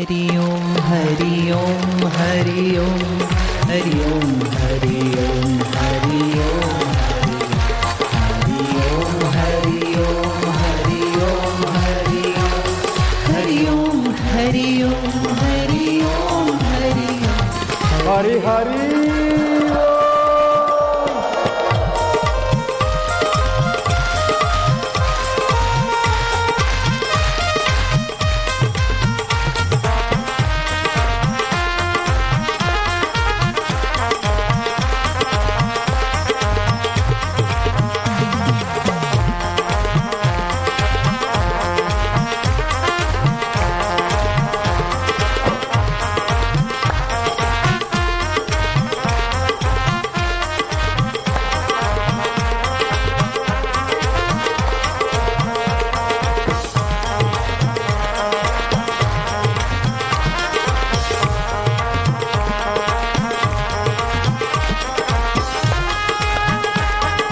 हरि ओम हरि ओम हरि ओम हरि ओम हरि ओम हरि ओम हरि ओम हरि ओम हरि ओम हरि ओम हरि ओम हरि ओम हरि हरि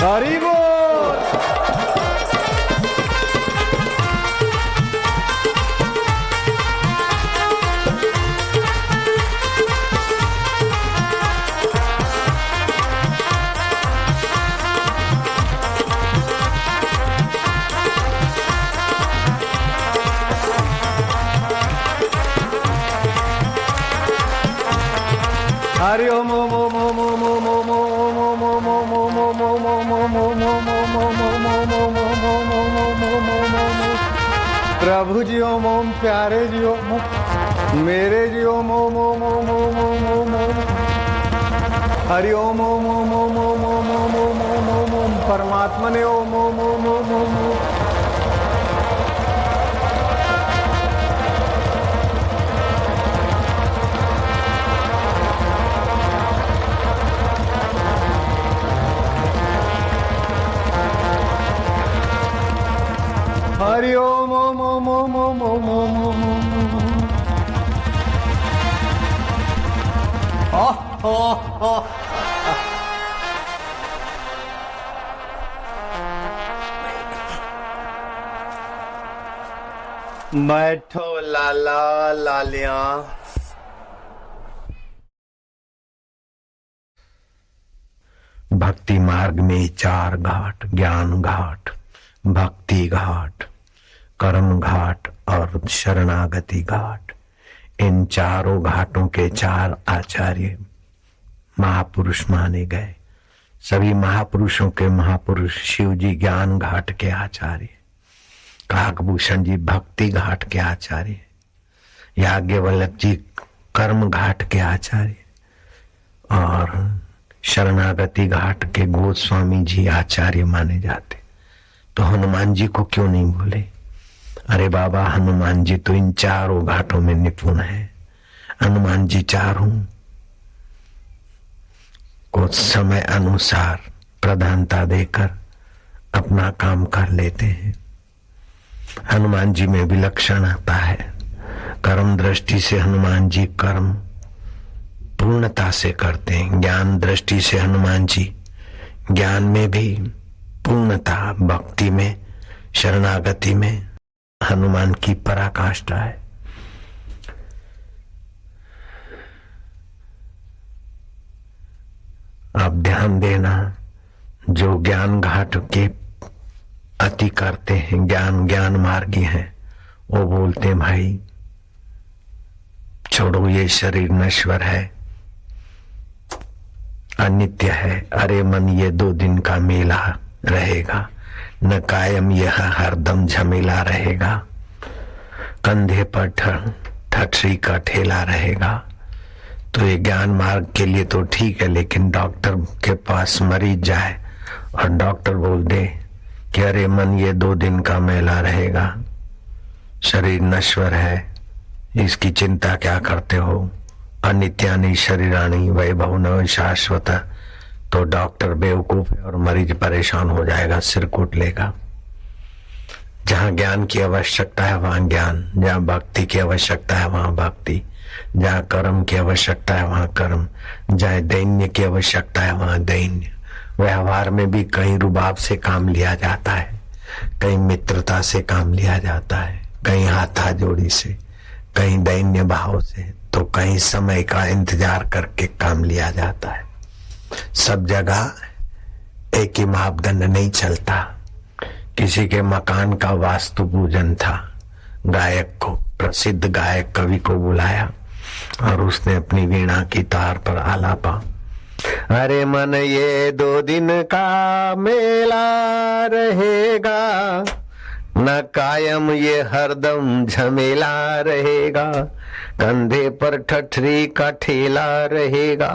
हरि बोल। हरि ओम ओम ओम ओम ओम ओम ओम ओम ओम ओम ओम ओम ओम। प्रभु जी ओम ओम, प्यारे जी ओम ओम, मेरे जी ओम ओम ओम ओम ओम ओम ओम ओम। हरि ओम ओम ओम ओम ओम ओम ओम ओम ओम ओम ओम। परमात्मा ने ओम ओम ओम ओम ओम ओम। हरि ओम ओम ओम ओम ओम ओम ओम ओम ओम। बैठो लाला लालिया। भक्ति मार्ग में चार घाट, ज्ञान घाट, भक्ति घाट, कर्म घाट और शरणागति घाट। इन चारों घाटों के चार आचार्य महापुरुष माने गए। सभी महापुरुषों के महापुरुष शिव जी ज्ञान घाट के आचार्य, काकभूषण जी भक्ति घाट के आचार्य, याज्ञवल्क्य जी कर्म घाट के आचार्य और शरणागति घाट के गोस्वामी जी आचार्य माने जाते। तो हनुमान जी को क्यों नहीं बोले? अरे बाबा, हनुमान जी तो इन चारों घाटों में निपुण है। हनुमान जी चारों को समय अनुसार प्रधानता देकर अपना काम कर लेते हैं। हनुमान जी में विलक्षणता है। कर्म दृष्टि से हनुमान जी कर्म पूर्णता से करते हैं। ज्ञान दृष्टि से हनुमान जी ज्ञान में भी पूर्णता, भक्ति में, शरणागति में हनुमान की पराकाष्ठा है। आप ध्यान देना, जो ज्ञान घाट के अति करते हैं, ज्ञान मार्गी हैं, वो बोलते हैं भाई छोड़ो, ये शरीर नश्वर है, अनित्य है। अरे मन, ये 2 दिन का मेला रहेगा, न कायम यह हरदम झमेला रहेगा। कंधे पर ठठरी का ठेला रहेगा। तो ये ज्ञान मार्ग के लिए तो ठीक है, लेकिन डॉक्टर के पास मरीज जाए और डॉक्टर बोल दे कि अरे मन, ये 2 दिन का मेला रहेगा, शरीर नश्वर है, इसकी चिंता क्या करते हो, अनित्यानि शरीराणि वैभव न शाश्वत। तो डॉक्टर बेवकूफ है और मरीज परेशान हो जाएगा, सिर कूट लेगा। जहाँ ज्ञान की आवश्यकता है वहाँ ज्ञान, जहाँ भक्ति की आवश्यकता है वहाँ भक्ति, जहाँ कर्म की आवश्यकता है वहाँ कर्म, जहाँ दैन्य की आवश्यकता है वहाँ दैन्य। व्यवहार में भी कहीं रुबाब से काम लिया जाता है, कहीं मित्रता से काम लिया जाता है, कहीं हाथा जोड़ी से, कहीं दैन्य भाव से, तो कहीं समय का इंतजार करके काम लिया जाता है। सब जगह एक ही मापदंड नहीं चलता। किसी के मकान का वास्तु पूजन था, गायक को, प्रसिद्ध गायक कवि को बुलाया और उसने अपनी वीणा की तार पर आलापा, अरे मन ये 2 दिन का मेला रहेगा, न कायम ये हरदम झमेला रहेगा, कंधे पर ठठरी का ठेला रहेगा।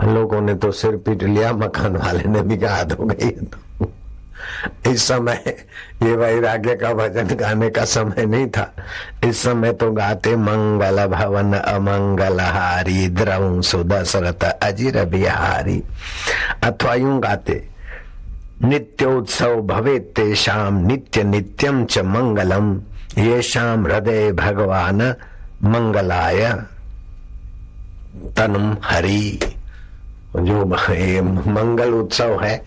लोगों ने तो सिर पीट लिया, मकान वाले ने भी कहा हो गई। इस समय ये वैराग्य का भजन गाने का समय नहीं था। इस समय तो गाते मंगल भवन अमंगल हारी द्रवं सुदशरथ अजिर बिहारी, अथवा यूं गाते नित्योत्सव भवेत् तेषां नित्य नित्यं च मंगलम येषां हृदय भगवान मंगलाय तनुम हरि। जो मंगल उत्सव है,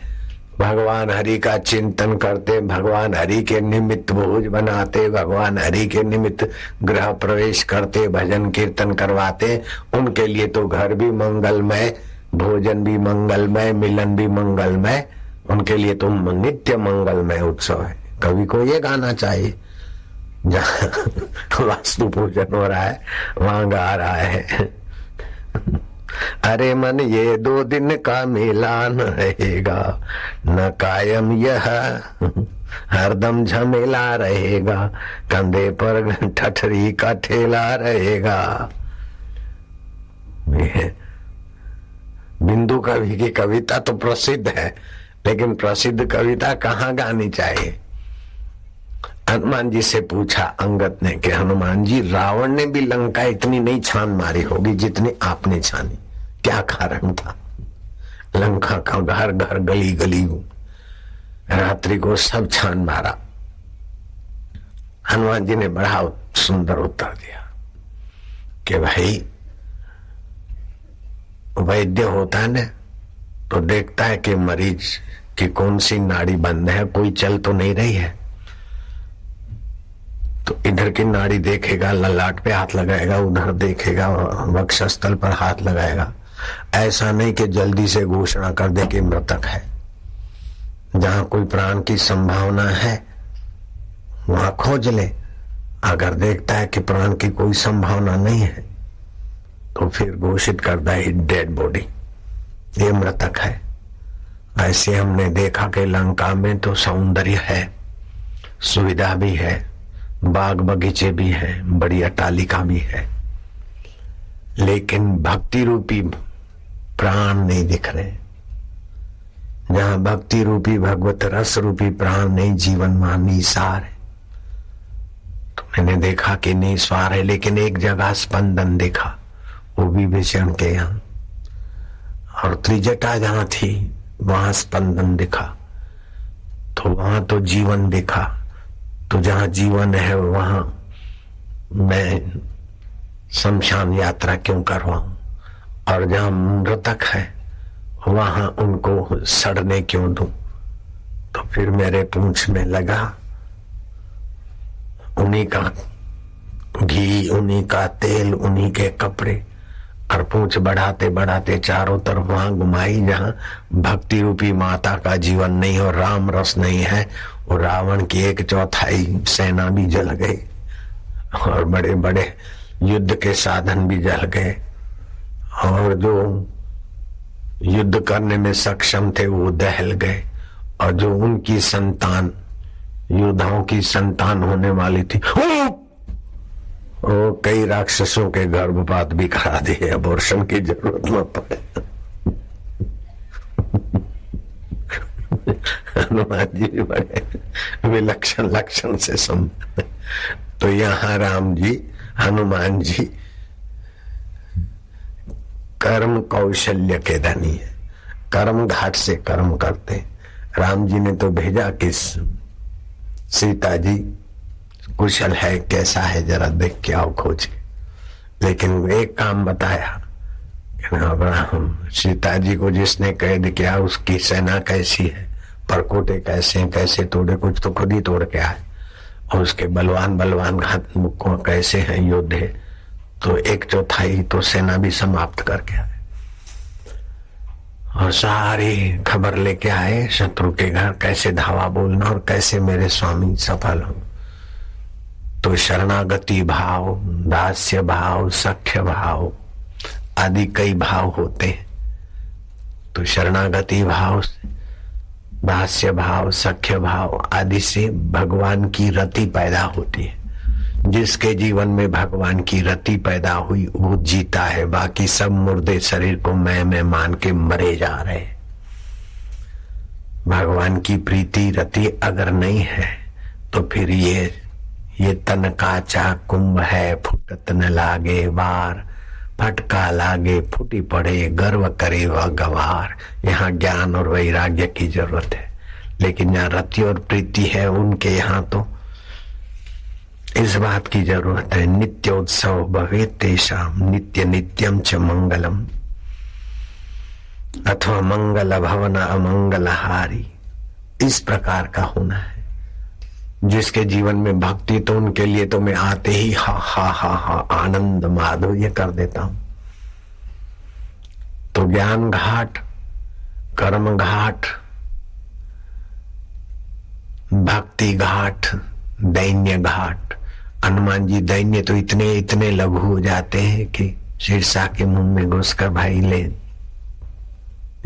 भगवान हरि का चिंतन करते, भगवान हरि के निमित्त भोज बनाते, भगवान हरि के निमित्त गृह प्रवेश करते, भजन कीर्तन करवाते, उनके लिए तो घर भी मंगलमय, भोजन भी मंगलमय, मिलन भी मंगलमय, उनके लिए तो नित्य मंगलमय उत्सव है। कवि को ये गाना चाहिए। जहाँ वास्तु पूजन हो रहा है वहां गा रहा है, अरे मन ये 2 दिन का मेला न रहेगा, न कायम यह हरदम झमेला रहेगा, कंधे पर ठठरी का ठेला रहेगा। बिंदु कवि की कविता तो प्रसिद्ध है, लेकिन प्रसिद्ध कविता कहाँ गानी चाहिए? हनुमान जी से पूछा अंगद ने कि हनुमान जी, रावण ने भी लंका इतनी नहीं छान मारी होगी जितनी आपने छानी, क्या कारण था? लंका का घर घर गली गली रात्रि को सब छान मारा। हनुमान जी ने बड़ा सुंदर उत्तर दिया कि भाई, वैद्य होता है ना, तो देखता है कि मरीज की कौन सी नाड़ी बंद है, कोई चल तो नहीं रही है, तो इधर की नाड़ी देखेगा, ललाट पे हाथ लगाएगा, उधर देखेगा, वक्षस्थल पर हाथ लगाएगा। ऐसा नहीं कि जल्दी से घोषणा कर दे कि मृतक है। जहां कोई प्राण की संभावना है वहां खोज ले। अगर देखता है कि प्राण की कोई संभावना नहीं है तो फिर घोषित करता है डेड बॉडी, ये मृतक है। ऐसे हमने देखा कि लंका में तो सौंदर्य है, सुविधा भी है, बाग बगीचे भी है, बड़ी अट्टालिका भी है, लेकिन भक्ति रूपी प्राण नहीं दिख रहे। जहां भक्ति रूपी भगवत रस रूपी प्राण नहीं, जीवन वहां निसार है। तो मैंने देखा कि निस्वार है, लेकिन एक जगह स्पंदन देखा, वो भी विषण के यहाँ, और त्रिजटा जहां थी वहां स्पंदन दिखा, तो वहां तो जीवन दिखा। तो जहां जीवन है वहां मैं शमशान यात्रा क्यों करवाऊं, और जहां मृतक है वहां उनको सड़ने क्यों दूं? तो फिर मेरे पूंछ में लगा उन्हीं का घी, उन्हीं का तेल, उन्हीं के कपड़े, और पूंछ बढ़ाते बढ़ाते चारों तरफ वहां घुमाई जहां भक्ति रूपी माता का जीवन नहीं और राम रस नहीं है। और रावण की 1/4 सेना भी जल गई, और बड़े बड़े युद्ध के साधन भी जल गए, और जो युद्ध करने में सक्षम थे वो दहल गए, और जो उनकी संतान, योद्धाओं की संतान होने वाली थी, वो कई राक्षसों के गर्भपात भी करा दिए, अबॉर्शन की जरूरत न पड़े। हनुमान जी बड़े विलक्षण लक्षण से संबंध। तो यहाँ राम जी, हनुमान जी कर्म कौशल्य के धनी है, कर्म घाट से कर्म करते। राम जी ने तो भेजा कि सीता जी कुशल है, कैसा है, जरा देख के आओ खोज के। लेकिन एक काम बताया कि अब्राहम, सीता जी को जिसने कैद किया उसकी सेना कैसी है, परकोटे कैसे हैं, कैसे तोड़े, कुछ तो खुद ही तोड़ के आए, और उसके बलवान बलवान को कैसे हैं योद्धे, तो 1/4 तो सेना भी समाप्त करके आए और सारी खबर लेके आए शत्रु के घर, कैसे धावा बोलना और कैसे मेरे स्वामी सफल हो। तो शरणागति भाव, दास्य भाव, सख्य भाव आदि कई भाव होते हैं। तो शरणागति भाव, दास्य भाव, सख्य भाव आदि से भगवान की रति पैदा होती है। जिसके जीवन में भगवान की रति पैदा हुई वो जीता है, बाकी सब मुर्दे शरीर को मैं मान के मरे जा रहे। भगवान की प्रीति रति अगर नहीं है तो फिर ये तन का चा कुंभ है, फुटत न लागे बार, फटका लागे फूटी पड़े, गर्व करे वह गवार। यहाँ ज्ञान और वैराग्य की जरूरत है, लेकिन यहाँ रति और प्रीति है उनके यहाँ तो इस बात की जरूरत है। नित्योत्सव भवे तेषाम नित्य नित्यम च मंगलम, अथवा मंगल भवन अमंगलहारी, इस प्रकार का होना है। जिसके जीवन में भक्ति, तो उनके लिए तो मैं आते ही हा हा हा हा आनंद माधुर्य कर देता हूं। तो ज्ञान घाट, कर्म घाट, भक्ति घाट, दैन्य घाट। हनुमान जी दैन्य तो इतने इतने लघु हो जाते हैं कि शीर्षा के मुंह में घुसकर भाई ले,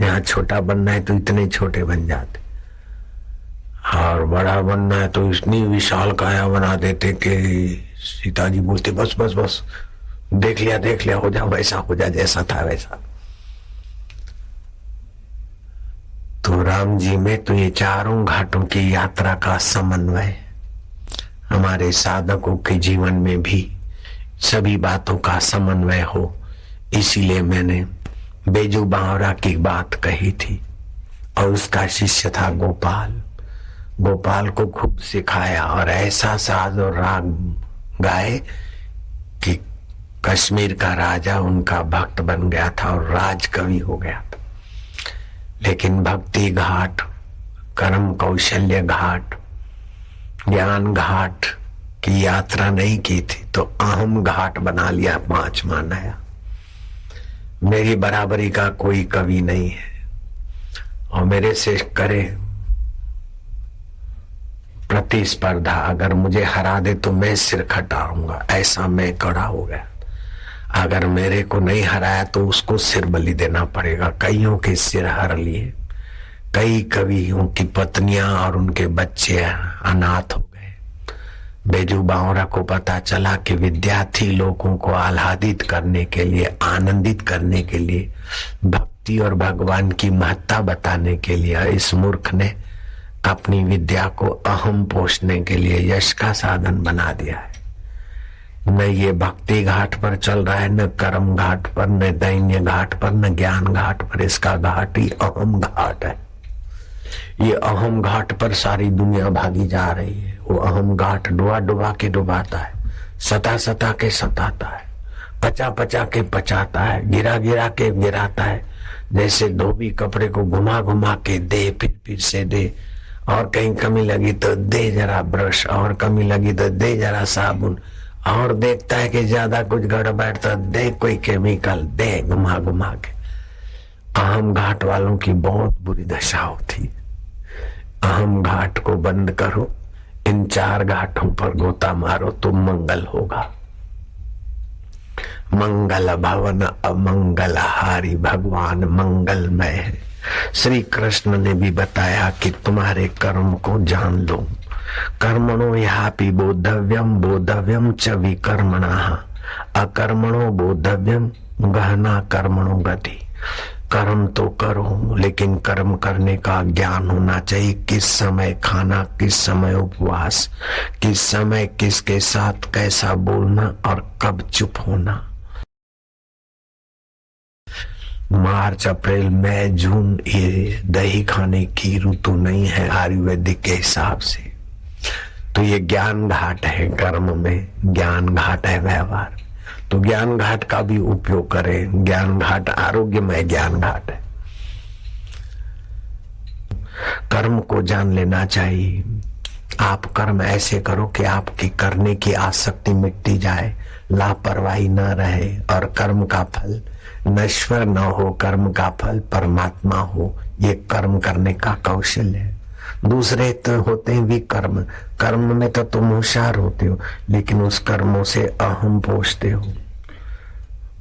यहाँ छोटा बनना है तो इतने छोटे बन जाते, और बड़ा बनना है तो इतनी विशाल काया बना देते कि सीता जी बोलते बस बस बस, देख लिया हो जा, वैसा हो जा जैसा था वैसा। तो राम जी में तो ये चारों घाटों की यात्रा का समन्वय हमारे साधकों के जीवन में भी सभी बातों का समन्वय हो। इसीलिए मैंने बेजू बावरा की बात कही थी और उसका शिष्य था गोपाल। गोपाल को खूब सिखाया और ऐसा साज और राग गाए कि कश्मीर का राजा उनका भक्त बन गया था और राजकवि हो गया था। लेकिन भक्ति घाट, कर्म कौशल्य घाट, ज्ञान घाट की यात्रा नहीं की थी, तो अहम घाट बना लिया, 5वां नया। मेरी बराबरी का कोई कवि नहीं है और मेरे से करे प्रतिस्पर्धा, अगर मुझे हरा दे तो मैं सिर खटाऊंगा, ऐसा मैं कड़ा हो गया। अगर मेरे को नहीं हराया तो उसको सिर बलि देना पड़ेगा। कईयों के सिर हर लिए, कई कवियों की पत्नियां और उनके बच्चे अनाथ हो गए। बेजू बावरा को पता चला कि विद्यार्थी लोगों को आह्लादित करने के लिए, आनंदित करने के लिए, भक्ति और भगवान की महत्ता बताने के लिए इस मूर्ख ने अपनी विद्या को अहम पोषने के लिए यश का साधन बना दिया है। न ये भक्ति घाट पर चल रहा है, न कर्म घाट पर, न दैन्य घाट पर, न ज्ञान घाट पर। इसका घाट ही अहम घाट है। ये अहम घाट पर सारी दुनिया भागी जा रही है। वो अहम घाट डुबा डुबा के डुबाता है, सता सता के सताता है, पचा पचा के पचाता है, गिरा गिरा के गिराता है। जैसे धोबी कपड़े को घुमा घुमा के दे, फिर से दे, और कहीं कमी लगी तो दे जरा ब्रश, और कमी लगी तो दे जरा साबुन, और देखता है कि ज्यादा कुछ गड़बड़ तो दे कोई केमिकल, दे घुमा घुमा के। अहम घाट वालों की बहुत बुरी दशा होती। अहम घाट को बंद करो, इन 4 घाटों पर गोता मारो तो मंगल होगा। मंगल भवन अमंगलहारी, भगवान मंगलमय है। श्री कृष्ण ने भी बताया कि तुम्हारे कर्म को जान लो। कर्मणो ह्यापि बोधव्यम, बोधव्यम च विकर्मणः, अकर्मणो बोधव्यम, गहना कर्मणो गति। कर्म तो करो, लेकिन कर्म करने का ज्ञान होना चाहिए। किस समय खाना, किस समय उपवास, किस समय किसके साथ कैसा बोलना और कब चुप होना। मार्च, अप्रैल, मई, जून ये दही खाने की ऋतु नहीं है आयुर्वेदिक के हिसाब से। तो ये ज्ञान घाट है, कर्म में ज्ञान घाट है व्यवहार। तो ज्ञान घाट का भी उपयोग करें। ज्ञान घाट आरोग्यमय ज्ञान घाट है। कर्म को जान लेना चाहिए। आप कर्म ऐसे करो कि आपकी करने की आसक्ति मिटती जाए, लापरवाही न रहे और कर्म का फल नश्वर न हो, कर्म का फल परमात्मा हो। ये कर्म करने का कौशल है। दूसरे तो होते हैं विकर्म, कर्म में तो तुम होशियार होते हो, लेकिन उस कर्मों से अहम पोषते हो,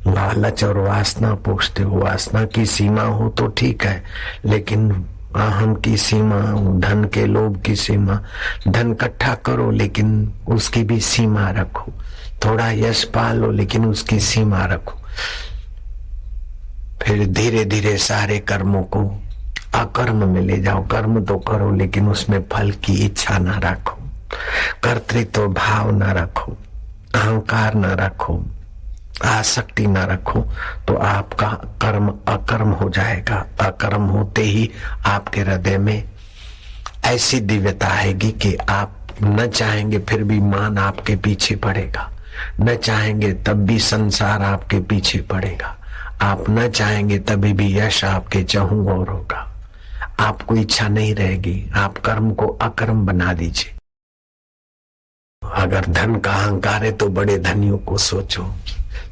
लालच और वासना पोषते हो। वासना की सीमा हो तो ठीक है, लेकिन अहम की सीमा, धन के लोभ की सीमा, धन इकट्ठा करो लेकिन उसकी भी सीमा रखो। थोड़ा यश पालो लेकिन उसकी सीमा रखो। फिर धीरे धीरे सारे कर्मों को अकर्म में ले जाओ। कर्म तो करो लेकिन उसमें फल की इच्छा न रखो, कर्तृत्व भाव न रखो, अहंकार न रखो, आसक्ति न रखो, तो आपका कर्म अकर्म हो जाएगा। अकर्म होते ही आपके हृदय में ऐसी दिव्यता आएगी कि आप न चाहेंगे फिर भी मान आपके पीछे पड़ेगा, न चाहेंगे तब भी संसार आपके पीछे पड़ेगा, आप न चाहेंगे तभी भी यश आपके चहुं ओर होगा। आपको इच्छा नहीं रहेगी। आप कर्म को अकर्म बना दीजिए। अगर धन का अहंकार है तो बड़े धनियों को सोचो,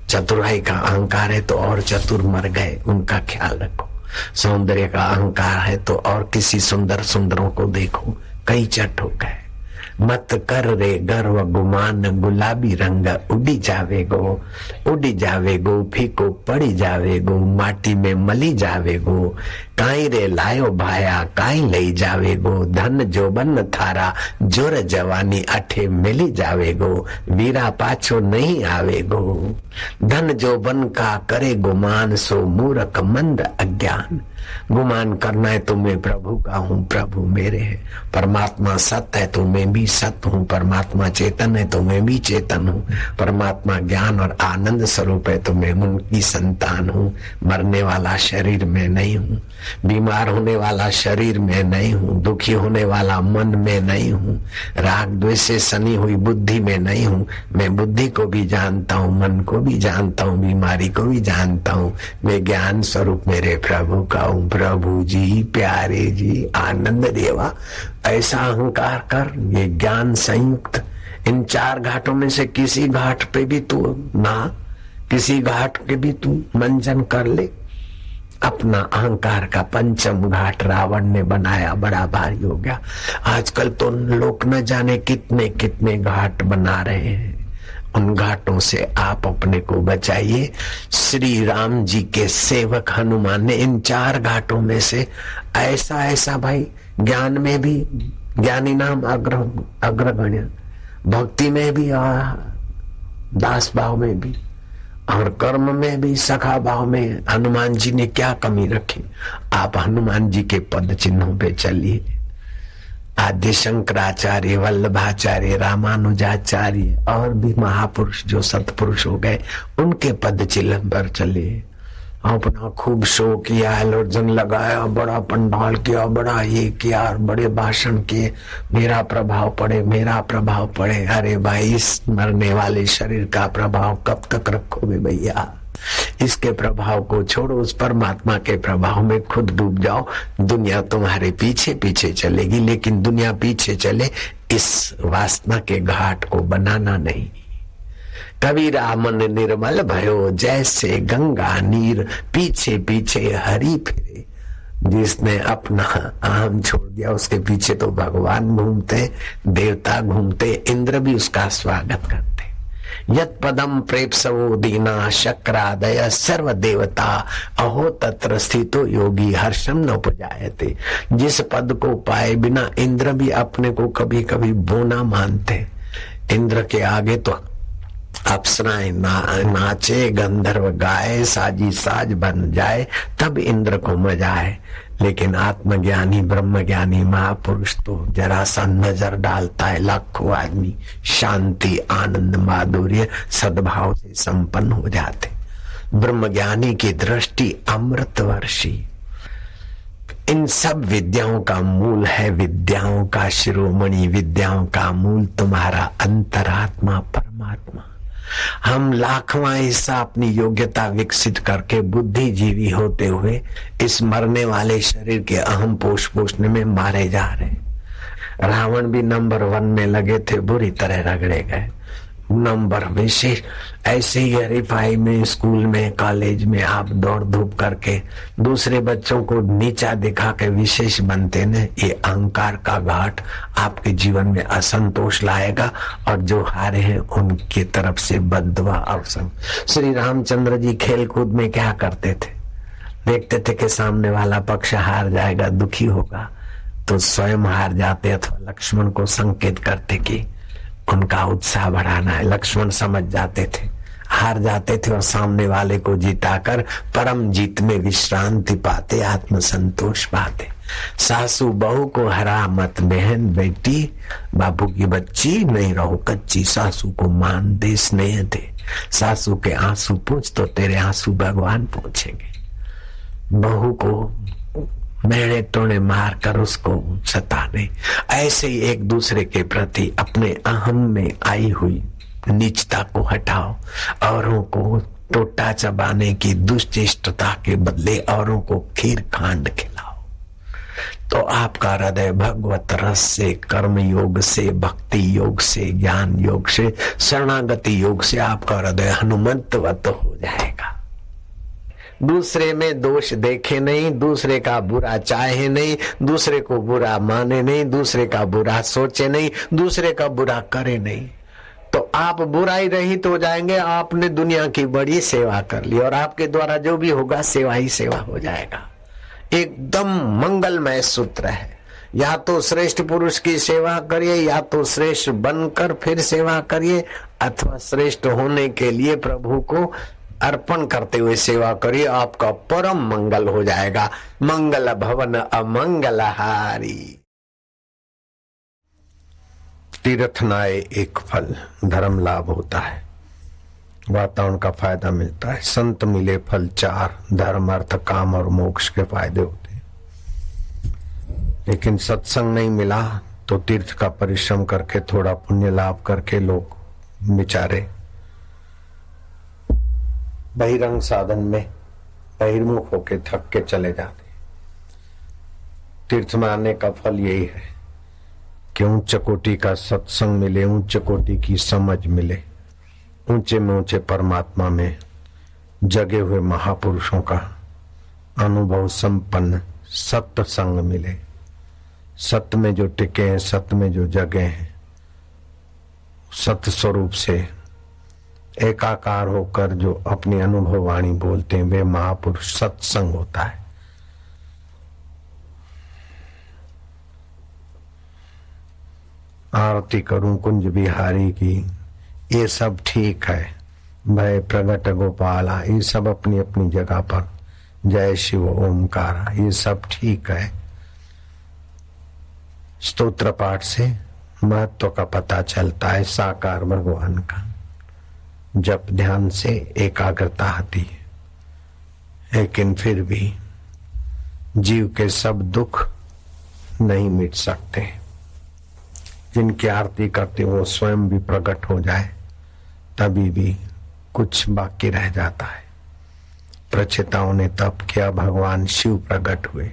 चतुराई का अहंकार है तो और चतुर मर गए, उनका ख्याल रखो। सौंदर्य का अहंकार है तो और किसी सुंदरों को देखो, कई चट हो गए। मत कर रे गर्व गुमान, गुलाबी रंग उड़ी जावेगो, फीको पड़ी जावेगो, माटी में मली जावेगो। काई रे लायो भाया, काई लई जावेगो, धन जोबन थारा, जोर जवानी अठे मिली जावेगो, वीरा पाछो नहीं आवेगो। धन जोबन का करे गुमान, सो मूर्ख मंद अज्ञान। गुमान करना है तो मैं प्रभु का हूँ, प्रभु मेरे है। परमात्मा सत्य है तो मैं भी सत्य हूँ, परमात्मा चेतन है तो मैं भी चेतन हूँ, परमात्मा ज्ञान और आनंद स्वरूप है तो मैं उनकी संतान हूँ। मरने वाला शरीर में नहीं हूँ, बीमार होने वाला शरीर में नहीं हूँ, दुखी होने वाला मन में नहीं हूँ, राग द्वेष से सनी हुई बुद्धि में नहीं हूँ। मैं बुद्धि को भी जानता हूँ, मन को भी जानता हूँ, बीमारी को भी जानता हूँ। मैं ज्ञान स्वरूप मेरे प्रभु का हूँ। प्रभु जी, प्यारे जी, आनंद देवा, ऐसा अहंकार कर। ये ज्ञान संयुक्त इन चार घाटों में से किसी घाट पे भी तू ना, किसी घाट के भी तू मंजन कर ले। अपना अहंकार का पंचम घाट रावण ने बनाया, बड़ा भारी हो गया। आजकल तो लोग न जाने कितने कितने घाट बना रहे हैं। उन घाटों से आप अपने को बचाइए। श्री राम जी के सेवक हनुमान ने इन चार घाटों में से ऐसा ऐसा भाई, ज्ञान में भी ज्ञानी नाम अग्रगण्य, भक्ति में भी दास भाव में भी और कर्म में भी सखा भाव में हनुमान जी ने क्या कमी रखी। आप हनुमान जी के पद चिन्हों पे चलिए। आद्य शंकराचार्य, वल्लभाचार्य, रामानुजाचार्य और भी महापुरुष जो सतपुरुष हो गए, उनके पद चिन्ह पर चलिए। अपना खूब शो किया, एलोजन लगाया, बड़ा पंडाल किया, बड़ा ये किया और बड़े भाषण किए, मेरा प्रभाव पड़े, मेरा प्रभाव पड़े। अरे भाई, इस मरने वाले शरीर का प्रभाव कब तक रखोगे भैया? इसके प्रभाव को छोड़ो, उस परमात्मा के प्रभाव में खुद डूब जाओ। दुनिया तुम्हारे पीछे पीछे चलेगी, लेकिन दुनिया पीछे चले, इस वासना के घाट को बनाना नहीं। कबीरा मन निर्मल भयो, जैसे गंगा नीर, पीछे पीछे हरि फिरे। जिसने अपना अहम छोड़ दिया, उसके पीछे तो भगवान घूमते, देवता घूमते, इंद्र भी उसका स्वागत करते। यत पदम प्रेप्सवो दीना, शक्रादय सर्व देवता, अहो तत्र स्थितो योगी, हर्षम न उपजायते। जिस पद को पाए बिना इंद्र भी अपने को कभी कभी बोना मानते। इंद्र के आगे तो अप्सराएं नाचे, गंधर्व गाए, साजी साज बन जाए, तब इंद्र को मजा आए। लेकिन आत्मज्ञानी ब्रह्मज्ञानी महापुरुष तो जरा सा नजर डालता है, लाखों आदमी शांति, आनंद, माधुर्य, सद्भाव से संपन्न हो जाते। ब्रह्मज्ञानी की दृष्टि अमृतवर्षी। इन सब विद्याओं का मूल है, विद्याओं का शिरोमणि, विद्याओं का मूल तुम्हारा अंतरात्मा परमात्मा। हम लाखवां हिस्सा अपनी योग्यता विकसित करके बुद्धिजीवी होते हुए इस मरने वाले शरीर के अहम पोषने में मारे जा रहे हैं। रावण भी नंबर 1 में लगे थे, बुरी तरह रगड़े गए। नंबर विशेष ऐसे ही हरीफाई में, स्कूल में, कॉलेज में आप दौड़ धूप करके दूसरे बच्चों को नीचा दिखा के विशेष बनते न, ये अहंकार का घाट आपके जीवन में असंतोष लाएगा और जो हारे हैं उनकी तरफ से बद्दुआ अवसर। श्री रामचंद्र जी खेल कूद में क्या करते थे? देखते थे कि सामने वाला पक्ष हार जाएगा, दुखी होगा, तो स्वयं हार जाते अथवा लक्ष्मण को संकेत करते कि उनका उत्साह बढ़ाना है। लक्ष्मण समझ जाते थे, हार जाते थे और सामने वाले को जिताकर परम जीत में विश्रांति पाते, आत्मसंतोष पाते। सासू बहू को हरा मत बहन बेटी, बाबू की बच्ची नहीं रहो कच्ची, सासू को मान दे स्नेह दे, सासू के आंसू पूछ तो तेरे आंसू भगवान पूछेंगे। बहू को मेरे टोने मार कर उसको सताने, ऐसे ही एक दूसरे के प्रति अपने अहम में आई हुई नीचता को हटाओ। औरों को टोटा चबाने की दुश्चेष्टता के बदले औरों को खीर खांड खिलाओ, तो आपका हृदय भगवत रस से, कर्म योग से, भक्ति योग से, ज्ञान योग से, शरणागति योग से आपका हृदय हनुमंतवत हो जाएगा। दूसरे में दोष देखे नहीं, दूसरे का बुरा चाहे नहीं, दूसरे को बुरा माने नहीं, दूसरे का बुरा सोचे नहीं, दूसरे का बुरा करे नहीं, तो आप बुराई रहित हो जाएंगे। आपने दुनिया की बड़ी सेवा कर ली और आपके द्वारा जो भी होगा सेवा ही सेवा हो जाएगा। एकदम मंगलमय सूत्र है। या तो श्रेष्ठ पुरुष की सेवा करिए, या तो श्रेष्ठ बनकर फिर सेवा करिए, अथवा श्रेष्ठ होने के लिए प्रभु को अर्पण करते हुए सेवा करिए, आपका परम मंगल हो जाएगा। मंगल भवन अमंगलहारी। तीर्थ नाए एक फल, धर्म लाभ होता है, वातावरण का फायदा मिलता है। संत मिले फल 4, धर्म अर्थ काम और मोक्ष के फायदे होते हैं। लेकिन सत्संग नहीं मिला तो तीर्थ का परिश्रम करके थोड़ा पुण्य लाभ करके लोग बेचारे बहिरंग साधन में बहिर्मुख होके थक के चले जाते। तीर्थ में आने का फल यही है कि उच्च कोटि का सत्संग मिले, उच्च कोटि की समझ मिले, ऊंचे में ऊंचे परमात्मा में जगे हुए महापुरुषों का अनुभव संपन्न सत्संग मिले। सत्य में जो टिके हैं, सत्य में जो जगे हैं, सत्य स्वरूप से एकाकार होकर जो अपनी अनुभव वाणी बोलते हैं, वे महापुरुष सत्संग होता है। आरती करूं कुंज बिहारी की, ये सब ठीक है। भय प्रगट गोपाला, ये सब अपनी अपनी जगह पर, जय शिव ओमकारा, ये सब ठीक है। स्तोत्र पाठ से महत्व का पता चलता है साकार भगवान का। जप ध्यान से एकाग्रता आती है, लेकिन फिर भी जीव के सब दुख नहीं मिट सकते। जिनकी आरती करते वो स्वयं भी प्रकट हो जाए तभी भी कुछ बाकी रह जाता है। प्रचेताओं ने तप किया, भगवान शिव प्रकट हुए।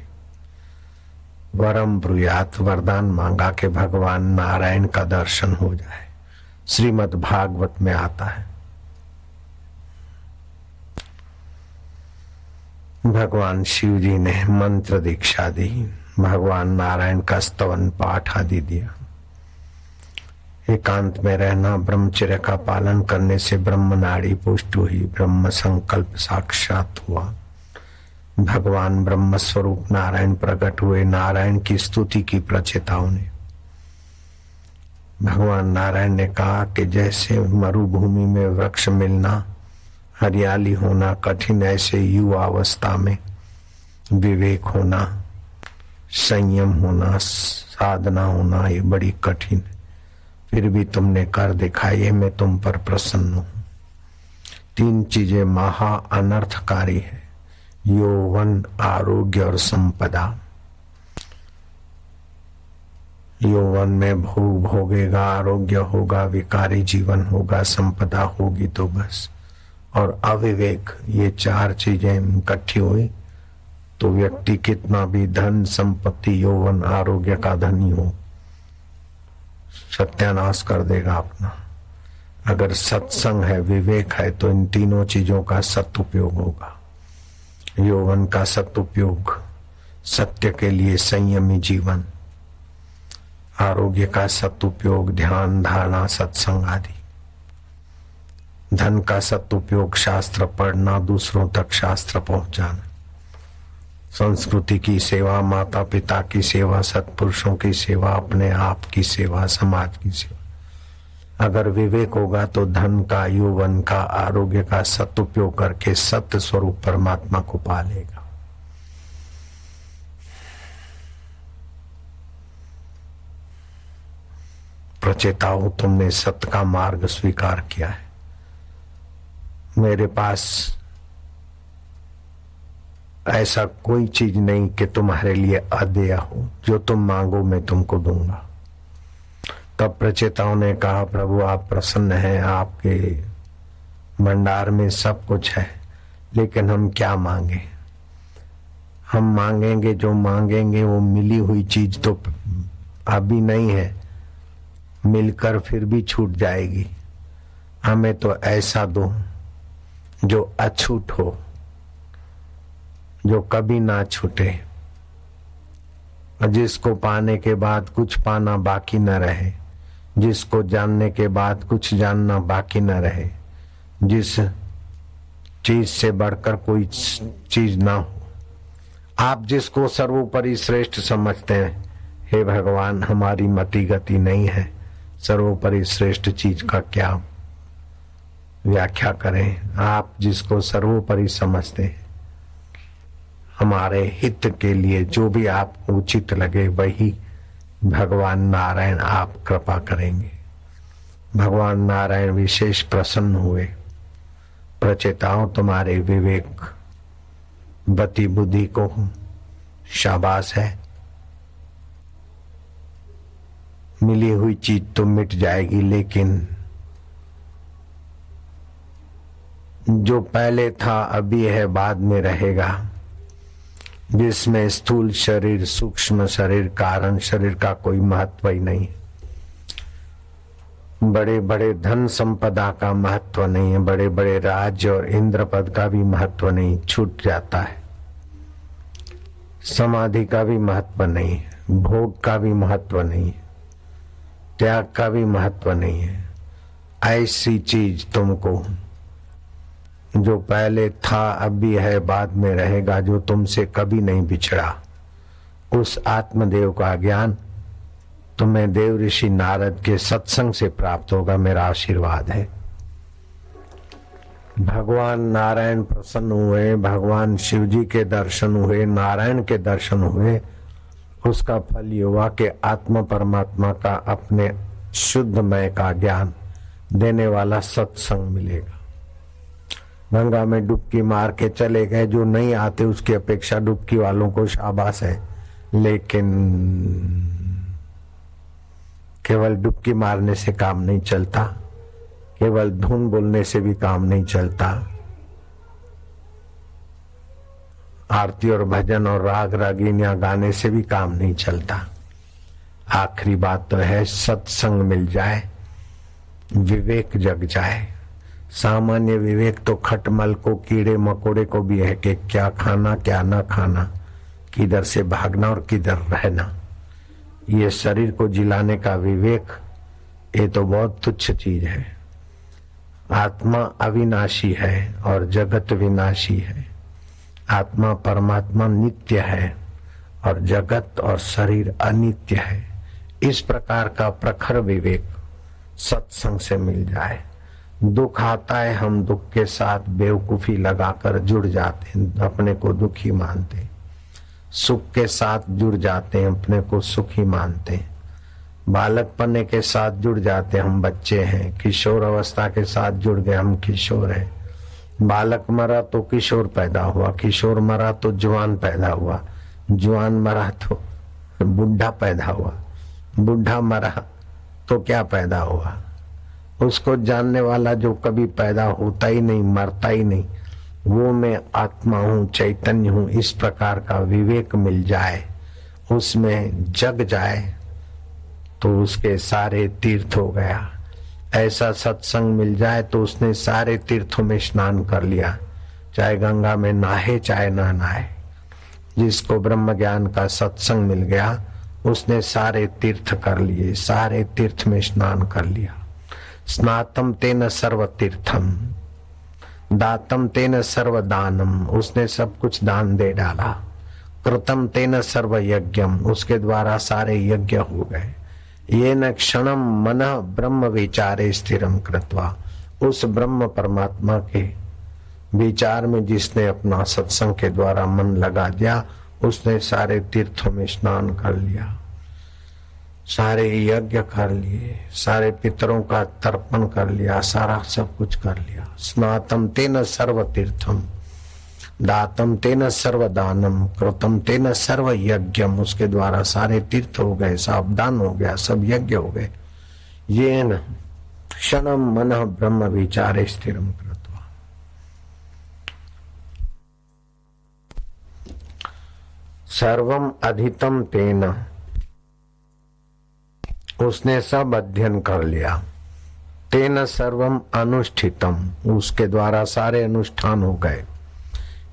वरम ब्रूयात, वरदान मांगा कि भगवान नारायण का दर्शन हो जाए। श्रीमद् भागवत में आता है भगवान शिव जी ने मंत्र दीक्षा दी, भगवान नारायण का स्तवन पाठ आदि दिया। एकांत में रहना, ब्रह्मचर्य का पालन करने से ब्रह्म नाड़ी पुष्ट हुई, ब्रह्म संकल्प साक्षात हुआ। भगवान ब्रह्म स्वरूप नारायण प्रकट हुए। नारायण की स्तुति की प्रचेताओं ने। भगवान नारायण ने कहा कि जैसे मरुभूमि में वृक्ष मिलना, हरियाली होना कठिन, ऐसे युवा अवस्था में विवेक होना, संयम होना, साधना होना ये बड़ी कठिन, फिर भी तुमने कर दिखाई, मैं तुम पर प्रसन्न हूं। 3 चीजें महा अनर्थकारी है, यौवन, आरोग्य और संपदा। यौवन में भोग भोगेगा, आरोग्य होगा, विकारी जीवन होगा, संपदा होगी तो बस। और अविवेक, ये 4 चीजें इकट्ठी हुई तो व्यक्ति कितना भी धन संपत्ति यौवन आरोग्य का धनी हो, सत्यानाश कर देगा अपना। अगर सत्संग है, विवेक है, तो इन तीनों चीजों का सदुपयोग होगा। यौवन का सदुपयोग, सत्य के लिए संयमी जीवन, आरोग्य का सदुपयोग, ध्यान, धारणा, सत्संग आदि। धन का सदुपयोग, शास्त्र पढ़ना, दूसरों तक शास्त्र पहुंचाना, संस्कृति की सेवा, माता पिता की सेवा, सत्पुरुषों की सेवा, अपने आप की सेवा, समाज की सेवा। अगर विवेक होगा तो धन का, यौवन का, आरोग्य का सदुपयोग करके सत्य स्वरूप परमात्मा को पा लेगा। प्रचेताओं, तुमने सत्य का मार्ग स्वीकार किया है। मेरे पास ऐसा कोई चीज नहीं कि तुम्हारे लिए अदेय हो, जो तुम मांगो मैं तुमको दूंगा। तब प्रचेताओं ने कहा, प्रभु आप प्रसन्न हैं, आपके भंडार में सब कुछ है, लेकिन हम क्या मांगे? हम मांगेंगे, जो मांगेंगे वो मिली हुई चीज तो अभी नहीं है, मिलकर फिर भी छूट जाएगी। हमें तो ऐसा दो जो अछूट हो, जो कभी ना छूटे, जिसको पाने के बाद कुछ पाना बाकी न रहे, जिसको जानने के बाद कुछ जानना बाकी न रहे, जिस चीज से बढ़कर कोई चीज ना हो। आप जिसको सर्वोपरि श्रेष्ठ समझते हैं, हे भगवान हमारी मति गति नहीं है, सर्वोपरि श्रेष्ठ चीज का क्या व्याख्या करें। आप जिसको सर्वोपरि समझते हैं, हमारे हित के लिए जो भी आपको उचित लगे वही भगवान नारायण आप कृपा करेंगे। भगवान नारायण विशेष प्रसन्न हुए। प्रचेताओं, तुम्हारे विवेक बति बुद्धि को शाबाश है। मिली हुई चीज तो मिट जाएगी, लेकिन जो पहले था अभी है, बाद में रहेगा, जिसमें स्थूल शरीर, सूक्ष्म शरीर, कारण शरीर का कोई महत्व ही नहीं। बड़े बड़े धन संपदा का महत्व नहीं है, बड़े बड़े राज्य और इंद्र पद का भी महत्व नहीं, छूट जाता है। समाधि का भी महत्व नहीं है, भोग का भी महत्व नहीं है, त्याग का भी महत्व नहीं है। ऐसी चीज तुमको जो पहले था अब भी है, बाद में रहेगा, जो तुमसे कभी नहीं बिछड़ा, उस आत्मदेव का ज्ञान तुम्हें देव ऋषि नारद के सत्संग से प्राप्त होगा। मेरा आशीर्वाद है। भगवान नारायण प्रसन्न हुए, भगवान शिव जी के दर्शन हुए, नारायण के दर्शन हुए। उसका फल ये हुआ कि आत्मा परमात्मा का अपने शुद्धमय का ज्ञान देने वाला सत्संग मिलेगा। गंगा में डुबकी मार के चले गए, जो नहीं आते उसकी अपेक्षा डुबकी वालों को शाबाश है, लेकिन केवल डुबकी मारने से काम नहीं चलता, केवल धुन बोलने से भी काम नहीं चलता, आरती और भजन और राग रागिनियां गाने से भी काम नहीं चलता। आखिरी बात तो है सत्संग मिल जाए, विवेक जग जाए। सामान्य विवेक तो खटमल को, कीड़े मकोड़े को भी है कि क्या खाना क्या ना खाना, किधर से भागना और किधर रहना। ये शरीर को जिलाने का विवेक, ये तो बहुत तुच्छ चीज है। आत्मा अविनाशी है और जगत विनाशी है। आत्मा परमात्मा नित्य है और जगत और शरीर अनित्य है। इस प्रकार का प्रखर विवेक सत्संग से मिल जाए। दुख आता है, हम दुख के साथ बेवकूफी लगाकर जुड़ जाते हैं, अपने को दुखी मानते हैं। सुख के साथ जुड़ जाते हैं, अपने को सुखी मानते हैं। बालकपने के साथ जुड़ जाते हैं, हम बच्चे हैं। किशोर अवस्था के साथ जुड़ गए, हम किशोर हैं। बालक मरा तो किशोर पैदा हुआ, किशोर मरा तो जवान पैदा हुआ, जवान मरा तो बुढ़ा पैदा हुआ, बुढ़ा मरा तो क्या पैदा हुआ। उसको जानने वाला जो कभी पैदा होता ही नहीं, मरता ही नहीं, वो मैं आत्मा हूँ, चैतन्य हूँ, इस प्रकार का विवेक मिल जाए, उसमें जग जाए, तो उसके सारे तीर्थ हो गया। ऐसा सत्संग मिल जाए तो उसने सारे तीर्थों में स्नान कर लिया, चाहे गंगा में नहाए चाहे ना नहाए। जिसको ब्रह्म ज्ञान का सत्संग मिल गया उसने सारे तीर्थ कर लिए, सारे तीर्थ में स्नान कर लिया। स्नातम तेन सर्व तीर्थम दातम तेन सर्व दानम, उसने सब कुछ दान दे डाला। कृतम तेन सर्व यज्ञम, उसके द्वारा सारे यज्ञ हो गए। ये न क्षणम मन ब्रह्म विचारे स्थिरम कृत्वा, उस ब्रह्म परमात्मा के विचार में जिसने अपना सत्संग के द्वारा मन लगा दिया उसने सारे तीर्थों में स्नान कर लिया, सारे यज्ञ कर लिए, सारे पितरों का तर्पण कर लिया, सारा सब कुछ कर लिया। स्नातम तेन सर्व तीर्थम दातम तेन सर्व दानम कृतम तेन सर्व यज्ञम, उसके द्वारा सारे तीर्थ हो गए, सब दान हो गया, सब यज्ञ हो गए। ये न क्षणम मन ब्रह्म विचारे स्थिरम कृत्वा। सर्वम अधितम तेन, उसने सब अध्ययन कर लिया। तेन सर्वम अनुष्ठितम, उसके द्वारा सारे अनुष्ठान हो गए।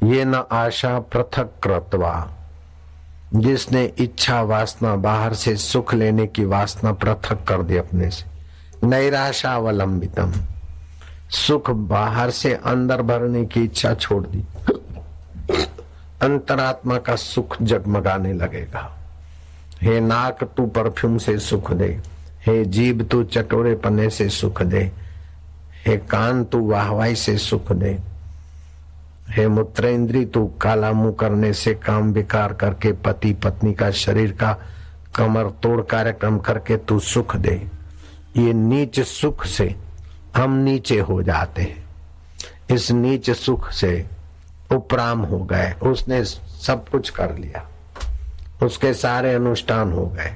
ये न आशा पृथक कृत्वा, जिसने इच्छा वासना बाहर से सुख लेने की वासना पृथक कर दी अपने से। नैराशावलंबितम, सुख बाहर से अंदर भरने की इच्छा छोड़ दी, अंतरात्मा का सुख जगमगाने लगेगा। हे नाक तू परफ्यूम से सुख दे, हे जीभ तू चटोरे पने से सुख दे, हे कान तू वाहवाई से सुख दे, हे मूत्रेंद्री तू काला मुंह करने से काम विकार करके पति पत्नी का शरीर का कमर तोड़ कार्यक्रम करके तू सुख दे। ये नीच सुख से हम नीचे हो जाते हैं, इस नीच सुख से उपराम हो गए। उसने सब कुछ कर लिया, उसके सारे अनुष्ठान हो गए,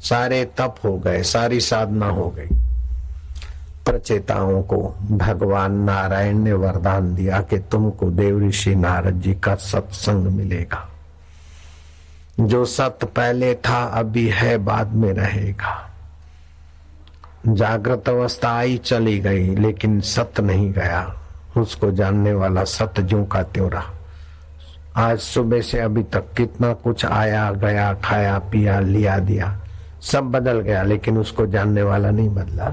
सारे तप हो गए, सारी साधना हो गई। प्रचेताओं को भगवान नारायण ने वरदान दिया कि तुमको देव ऋषि नारद जी का सत्संग मिलेगा। जो सत्य पहले था अभी है बाद में रहेगा। जागृत अवस्था आई चली गई लेकिन सत्य नहीं गया, उसको जानने वाला सत्य ज्यों का त्यों रहा। आज सुबह से अभी तक कितना कुछ आया गया, खाया पिया लिया दिया, सब बदल गया लेकिन उसको जानने वाला नहीं बदला।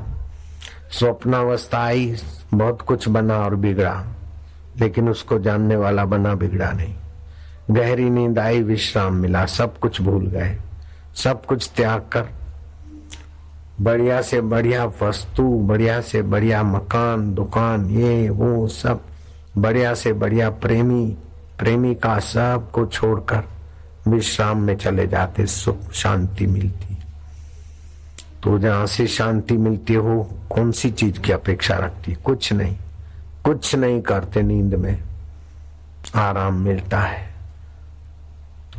स्वप्नावस्था आई, बहुत कुछ बना और बिगड़ा लेकिन उसको जानने वाला बना बिगड़ा नहीं। गहरी नींद आई, विश्राम मिला, सब कुछ भूल गए। सब कुछ त्याग कर बढ़िया से बढ़िया वस्तु, बढ़िया से बढ़िया मकान दुकान, ये वो सब बढ़िया से बढ़िया प्रेमिका सब को छोड़कर विश्राम में चले जाते, सुख शांति मिलती। तो जहां से शांति मिलती हो कौन सी चीज की अपेक्षा रखती? कुछ नहीं, कुछ नहीं करते, नींद में आराम मिलता है।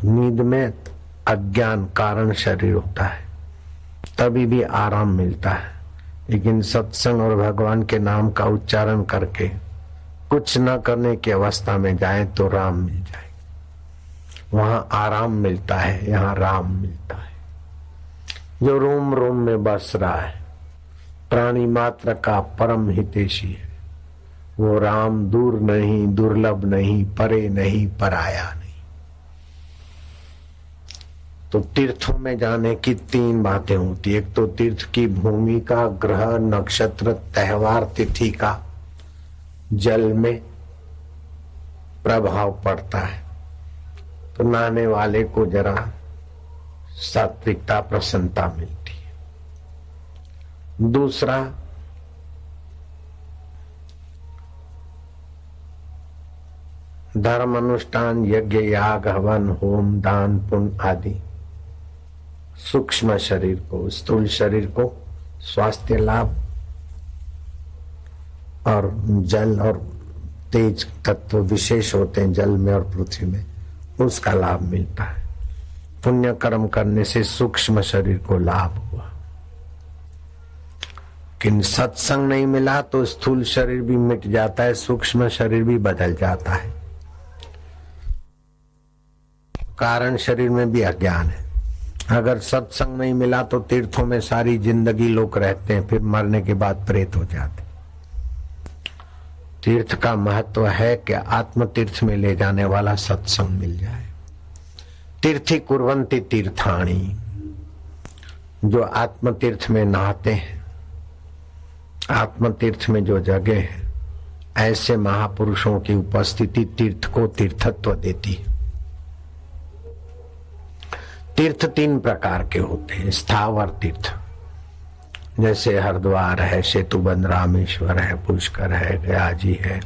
नींद में अज्ञान कारण शरीर होता है, तभी भी आराम मिलता है। लेकिन सत्संग और भगवान के नाम का उच्चारण करके कुछ न करने की अवस्था में जाए तो राम मिल जाए। वहां आराम मिलता है, यहाँ राम मिलता है। जो रोम रोम में बस रहा है, प्राणी मात्र का परम हितैषी है, वो राम दूर नहीं, दुर्लभ नहीं, परे नहीं, पराया नहीं। तो तीर्थों में जाने की तीन बातें होती। एक तो तीर्थ की भूमि का, ग्रह नक्षत्र त्योहार तिथि का जल में प्रभाव पड़ता है, तो नहाने वाले को जरा सात्विकता प्रसन्नता मिलती है। दूसरा, धर्म अनुष्ठान, यज्ञ याग हवन होम दान पुण्य आदि सूक्ष्म शरीर को, स्थूल शरीर को स्वास्थ्य लाभ और जल और तेज तत्व विशेष होते हैं जल में और पृथ्वी में, उसका लाभ मिलता है। पुण्य कर्म करने से सूक्ष्म शरीर को लाभ हुआ। किन सत्संग नहीं मिला तो स्थूल शरीर भी मिट जाता है, सूक्ष्म शरीर भी बदल जाता है। कारण शरीर में भी अज्ञान है अगर सत्संग नहीं मिला तो तीर्थों में सारी जिंदगी लोग रहते हैं, फिर मरने के बाद प्रेत हो जाते। तीर्थ का महत्व है कि आत्म तीर्थ में ले जाने वाला सत्संग मिल जाए। तीर्थी कुर्वन्ति तीर्थाणी, जो आत्म तीर्थ में नहाते हैं, आत्म तीर्थ में जो जगह है, ऐसे महापुरुषों की उपस्थिति तीर्थ को तीर्थत्व देती है। तीर्थ 3 प्रकार के होते हैं। स्थावर तीर्थ जैसे हरिद्वार है, सेतुबंध रामेश्वर है, पुष्कर है, गया जी है,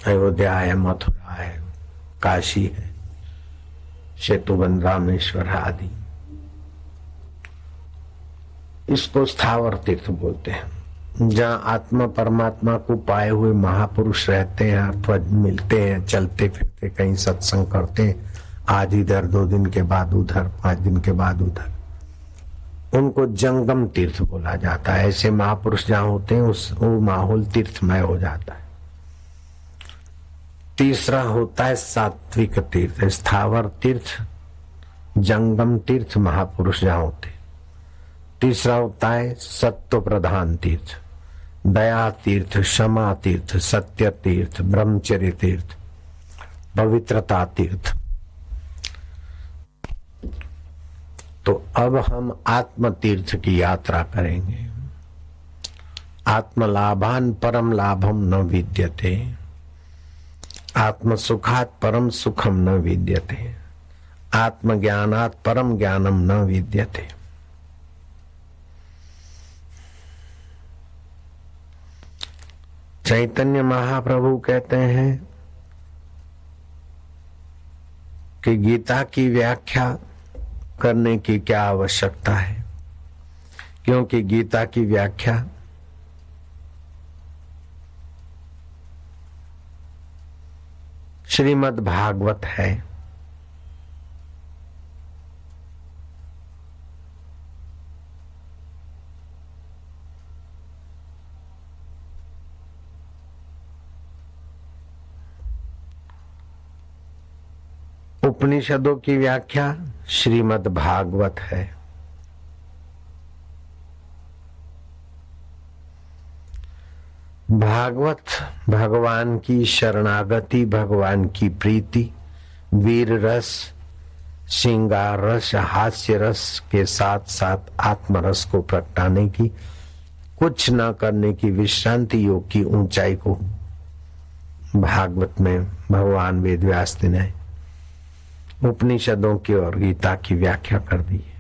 अयोध्या है, मथुरा है, काशी है, सेतुबंध रामेश्वर आदि। इसको स्थावर तीर्थ बोलते हैं। जहाँ आत्मा परमात्मा को पाए हुए महापुरुष रहते हैं अथवा मिलते हैं, चलते फिरते कहीं सत्संग करते हैं, आज इधर 2 दिन के बाद उधर, 5 दिन के बाद उधर, उनको जंगम तीर्थ बोला जाता है। ऐसे महापुरुष जहाँ होते हैं वो माहौल तीर्थमय हो जाता है। तीसरा होता है सात्विक तीर्थ, स्थावर तीर्थ, जंगम तीर्थ, महापुरुष जहाँ होते। तीसरा होता है सत्व प्रधान तीर्थ, दया तीर्थ, क्षमा तीर्थ, सत्य तीर्थ, ब्रह्मचर्य तीर्थ, पवित्रता तीर्थ। तो अब हम आत्म तीर्थ की यात्रा करेंगे। आत्मलाभान परम लाभम न विद्यते, आत्म सुखात परम सुखम न विद्यते, आत्मज्ञानात परम ज्ञानम न विद्यते। चैतन्य महाप्रभु कहते हैं कि गीता की व्याख्या करने की क्या आवश्यकता है, क्योंकि गीता की व्याख्या श्रीमद् भागवत है। उपनिषदों की व्याख्या श्रीमद् भागवत है। भागवत भगवान की शरणागति, भगवान की प्रीति, वीर रस, श्रृंगार रस, हास्य रस के साथ साथ आत्मरस को प्रगटाने की, कुछ न करने की, विश्रांति योग की ऊंचाई को भागवत में भगवान वेदव्यास ने उपनिषदों की और गीता की व्याख्या कर दी है।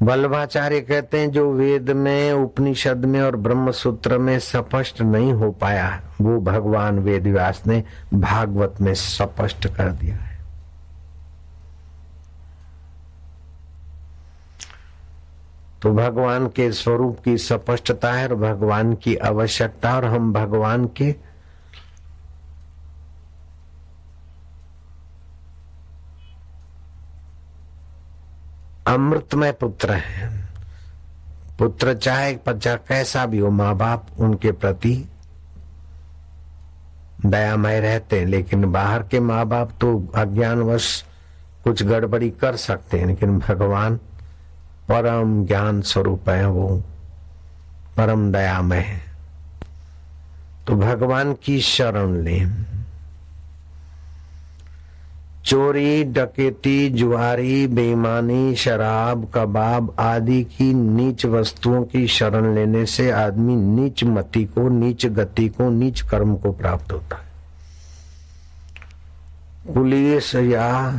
वल्लभाचार्य कहते हैं जो वेद में, उपनिषद में और ब्रह्म सूत्र में स्पष्ट नहीं हो पाया वो भगवान वेदव्यास ने भागवत में स्पष्ट कर दिया है। तो भगवान के स्वरूप की स्पष्टता है और भगवान की आवश्यकता, और हम भगवान के अमृतमय पुत्र हैं। पुत्र चाहे बच्चा कैसा भी हो, माँ बाप उनके प्रति दयामय रहते हैं, लेकिन बाहर के माँ बाप तो अज्ञानवश कुछ गड़बड़ी कर सकते हैं, लेकिन भगवान परम ज्ञान स्वरूप है, वो परम दयामय है। तो भगवान की शरण लें। चोरी, डकैती, जुआरी, बेईमानी, शराब, कबाब आदि की नीच वस्तुओं की शरण लेने से आदमी नीच मति को, नीच गति को, नीच कर्म को प्राप्त होता है। पुलिस या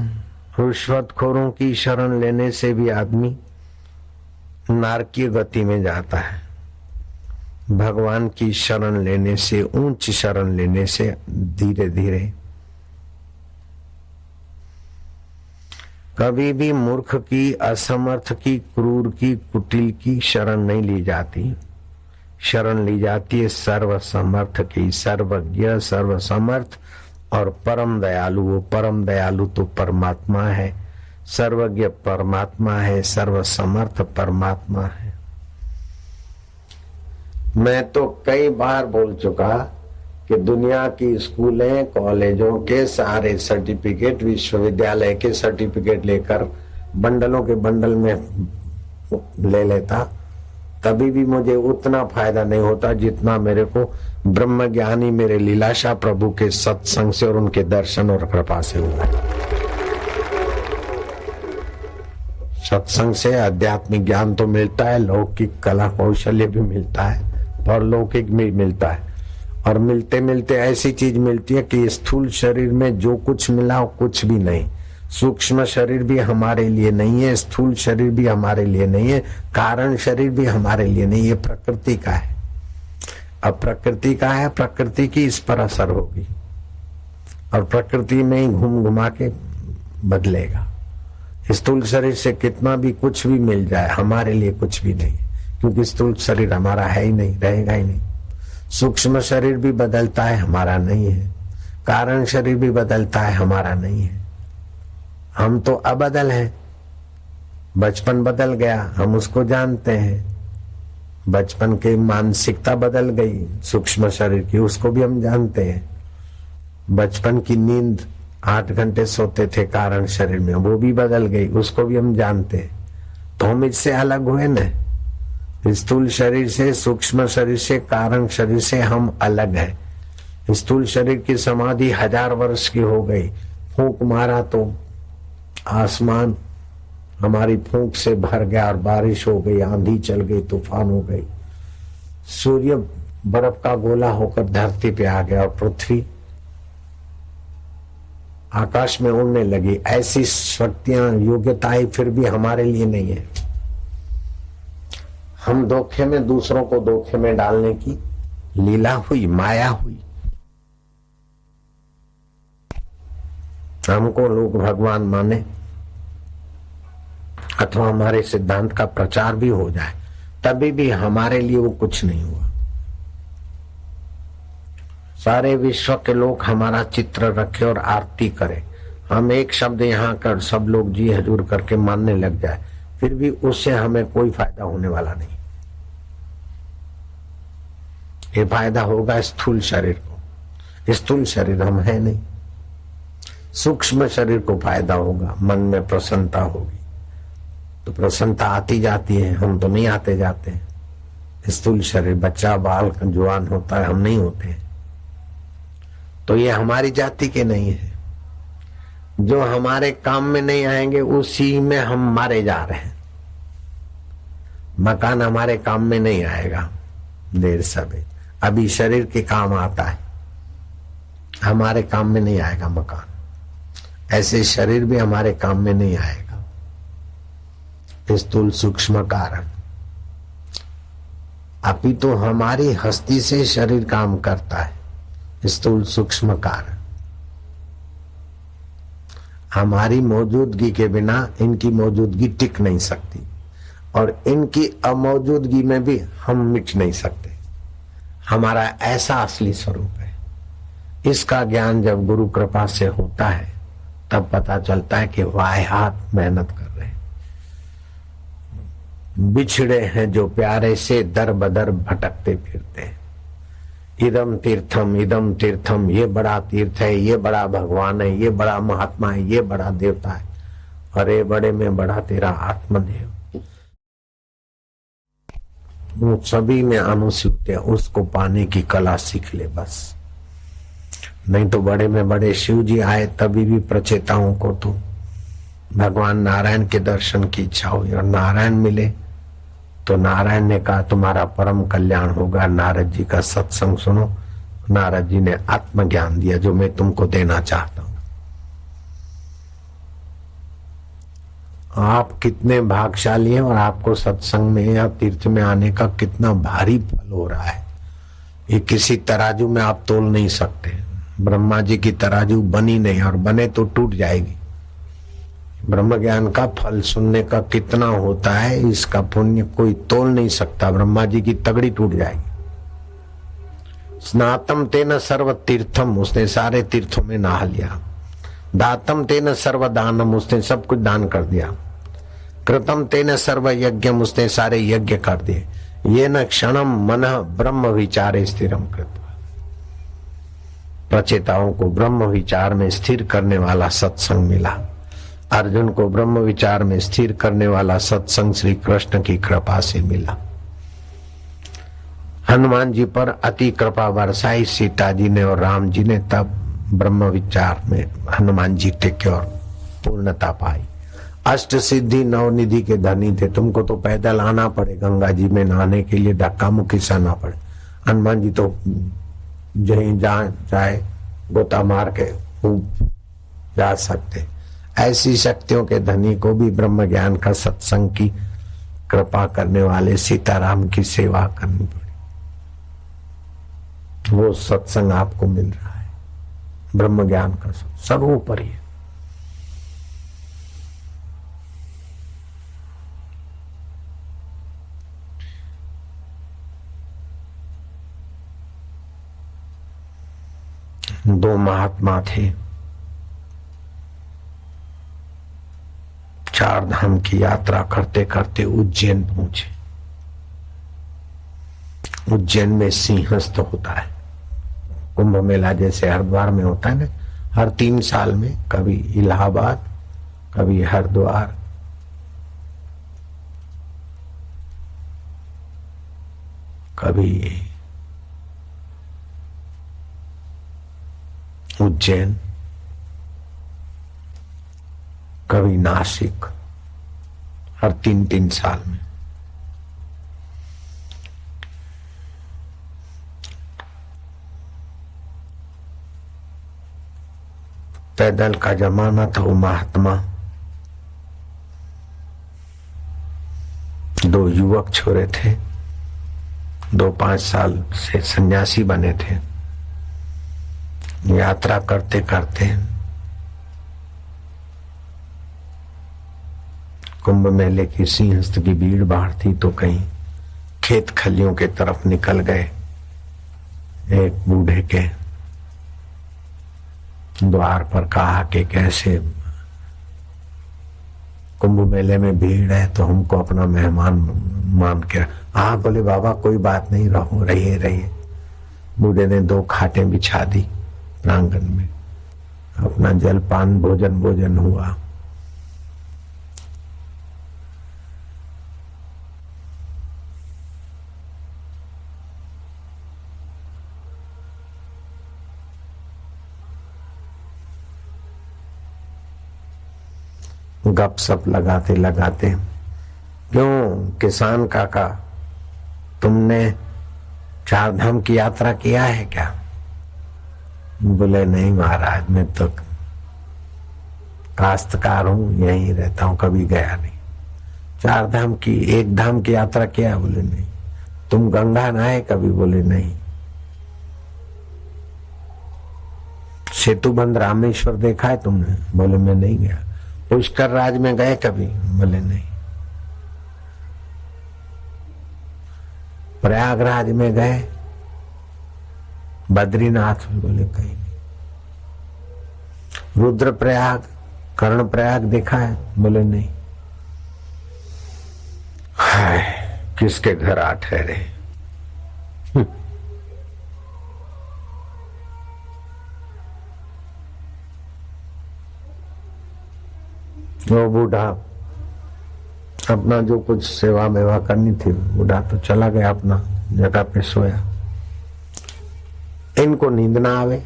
रिश्वतखोरों की शरण लेने से भी आदमी नारकीय गति में जाता है। भगवान की शरण लेने से, ऊंच शरण लेने से धीरे धीरे कभी भी मूर्ख की, असमर्थ की, क्रूर की, कुटिल की शरण नहीं ली जाती। शरण ली जाती है सर्वसमर्थ की, सर्वज्ञ, सर्वसमर्थ और परम दयालु। वो परम दयालु तो परमात्मा है, सर्वज्ञ परमात्मा है, सर्वसमर्थ परमात्मा है। मैं तो कई बार बोल चुका कि दुनिया की स्कूलें कॉलेजों के सारे सर्टिफिकेट, विश्वविद्यालय के सर्टिफिकेट लेकर बंडलों के बंडल में ले लेता, तभी भी मुझे उतना फायदा नहीं होता जितना मेरे को ब्रह्म ज्ञानी मेरे लीलाशाह प्रभु के सत्संग से और उनके दर्शन और कृपा से हुआ। सत्संग से आध्यात्मिक ज्ञान तो मिलता है, लौकिक कला कौशल्य भी मिलता है और लौकिक भी मिलता है, और मिलते मिलते ऐसी चीज मिलती है कि स्थूल शरीर में जो कुछ मिला वो कुछ भी नहीं। सूक्ष्म शरीर भी हमारे लिए नहीं है, स्थूल शरीर भी हमारे लिए नहीं है, कारण शरीर भी हमारे लिए नहीं, ये प्रकृति का है। अब प्रकृति का है, प्रकृति की इस पर असर होगी और प्रकृति में ही घूम घुमा के बदलेगा। स्थूल शरीर से कितना भी कुछ भी मिल जाए हमारे लिए कुछ भी नहीं, क्योंकि स्थूल शरीर हमारा है ही नहीं, रहेगा ही नहीं। सूक्ष्म शरीर भी बदलता है, हमारा नहीं है। कारण शरीर भी बदलता है, हमारा नहीं है। हम तो अबदल हैं। बचपन बदल गया, हम उसको जानते हैं। बचपन की मानसिकता बदल गई, सूक्ष्म शरीर की, उसको भी हम जानते हैं। बचपन की नींद 8 घंटे सोते थे कारण शरीर में, वो भी बदल गई, उसको भी हम जानते हैं। तो हम इससे अलग हुए न, स्थूल शरीर से, सूक्ष्म शरीर से, कारण शरीर से हम अलग हैं। स्थूल शरीर की समाधि 1000 वर्ष की हो गई, फूंक मारा तो आसमान हमारी फूंक से भर गया और बारिश हो गई, आंधी चल गई, तूफान हो गई। सूर्य बर्फ का गोला होकर धरती पे आ गया और पृथ्वी आकाश में उड़ने लगी। ऐसी शक्तियां, योग्यताएं फिर भी हमारे लिए नहीं है। हम धोखे में दूसरों को धोखे में डालने की लीला हुई, माया हुई। हमको लोग भगवान माने अथवा हमारे सिद्धांत का प्रचार भी हो जाए, तभी भी हमारे लिए वो कुछ नहीं हुआ। सारे विश्व के लोग हमारा चित्र रखे और आरती करें, हम एक शब्द यहाँ कर सब लोग जी हजूर करके मानने लग जाए, फिर भी उससे हमें कोई फायदा होने वाला नहीं। ये फायदा होगा स्थूल शरीर को, स्थूल शरीर हम है नहीं। सूक्ष्म शरीर को फायदा होगा, मन में प्रसन्नता होगी, तो प्रसन्नता आती जाती है, हम तो नहीं आते जाते हैं। स्थूल शरीर बच्चा बाल जवान होता है, हम नहीं होते हैं। तो ये हमारी जाति के नहीं है। जो हमारे काम में नहीं आएंगे उसी में हम मारे जा रहे हैं। मकान हमारे काम में नहीं आएगा देर सवेर, अभी शरीर के काम आता है, हमारे काम में नहीं आएगा मकान। ऐसे शरीर भी हमारे काम में नहीं आएगा। स्थूल सूक्ष्म कारण, अपितु हमारी हस्ती से शरीर काम करता है। स्थूल सूक्ष्म कारण, हमारी मौजूदगी के बिना इनकी मौजूदगी टिक नहीं सकती, और इनकी अमौजूदगी में भी हम मिट नहीं सकते। हमारा ऐसा असली स्वरूप है। इसका ज्ञान जब गुरु कृपा से होता है तब पता चलता है कि वाहियात मेहनत कर रहे हैं। बिछड़े हैं जो प्यारे से दर बदर भटकते फिरते हैं। इदम तीर्थम, ये बड़ा तीर्थ है, ये बड़ा भगवान है, ये बड़ा महात्मा है, ये बड़ा देवता है। अरे बड़े में बड़ा तेरा आत्मदेव। वो सभी में अनुसूत है, उसको पाने की कला सीख ले बस। नहीं तो बड़े में बड़े शिव जी आए तभी भी प्रचेताओं को तो भगवान नारायण के दर्शन की इच्छा हुई, और नारायण मिले तो नारायण ने कहा तुम्हारा परम कल्याण होगा। नारद जी का सत्संग सुनो। नारद जी ने आत्मज्ञान दिया जो मैं तुमको देना चाहता हूं। आप कितने भाग्यशाली हैं और आपको सत्संग में या तीर्थ में आने का कितना भारी फल हो रहा है, ये किसी तराजू में आप तोल नहीं सकते। ब्रह्मा जी की तराजू बनी नहीं, और बने तो टूट जाएगी। ब्रह्म ज्ञान का फल सुनने का कितना होता है, इसका पुण्य कोई तोल नहीं सकता। ब्रह्मा जी की तगड़ी टूट जाएगी। स्नातम तेन सर्व तीर्थम, उसने सारे तीर्थों में नहा लिया। दातम तेन सर्व दानम, उसने सब कुछ दान कर दिया। कृतम तेन सर्व यज्ञम, उसने सारे यज्ञ कर दिए। ये न क्षणम मनः ब्रह्म विचारे स्थिरम कृत्वा। प्रचेताओं को ब्रह्म विचार में स्थिर करने वाला सत्संग मिला। अर्जुन को ब्रह्म विचार में स्थिर करने वाला सत्संग श्री कृष्ण की कृपा से मिला। हनुमान जी पर अति कृपा बरसाई सीता जी ने और राम जी ने, तब ब्रह्म विचार में हनुमान जी टिके और पूर्णता पाई। अष्ट सिद्धि नवनिधि के धनी थे। तुमको तो पैदल आना पड़े, गंगा जी में नहाने के लिए धक्का मुक्की सहना पड़े। हनुमान जी तो जहीं जहाँ चाहे गोता मार के जा सकते। ऐसी शक्तियों के धनी को भी ब्रह्म ज्ञान का सत्संग की कृपा करने वाले सीताराम की सेवा करनी पड़ी। वो सत्संग आपको मिल रहा है, ब्रह्म ज्ञान का सर्वोपरि है। दो महात्मा थे, चार धाम की यात्रा करते करते उज्जैन पहुंचे। उज्जैन में सिंहस्थ होता है, कुंभ मेला जैसे हरिद्वार में होता है ना, हर 3 साल में, कभी इलाहाबाद, कभी हरिद्वार, कभी उज्जैन, कभी नासिक, हर 3-3 साल में। पैदल का जमाना था। वो महात्मा 2 युवक छोरे थे, 2-5 साल से सन्यासी बने थे। यात्रा करते करते कुंभ मेले की सिंहस्थ की भीड़ भाड़ थी तो कहीं खेत खलियों के तरफ निकल गए। एक बूढ़े के द्वार पर कहा कि कैसे कुंभ मेले में भीड़ है तो हमको अपना मेहमान मान के। हाँ बोले बाबा कोई बात नहीं, रहो, रहिए। बूढ़े ने 2 खाटें बिछा दी प्रांगण में। अपना जलपान भोजन हुआ। गप सप लगाते लगाते, क्यों किसान काका, तुमने 4 धाम की यात्रा किया है क्या? बोले नहीं महाराज, मैं तो काश्तकार हूं, यहीं रहता हूं, कभी गया नहीं। 4 धाम की, 1 धाम की यात्रा किया? बोले नहीं। तुम गंगा नहाए कभी? बोले नहीं। सेतु बंद रामेश्वर देखा है तुमने? बोले मैं नहीं गया। पुष्कर राज में गए कभी? बोले नहीं। प्रयागराज में गए? बद्रीनाथ में? बोले कहीं नहीं। रुद्रप्रयाग, कर्णप्रयाग देखा है? बोले नहीं। हाय, किसके घर आ ठहरे। वो बूढ़ा अपना जो कुछ सेवा मेवा करनी थी, बूढ़ा तो चला गया, अपना जगह पे सोया। इनको नींद ना आवे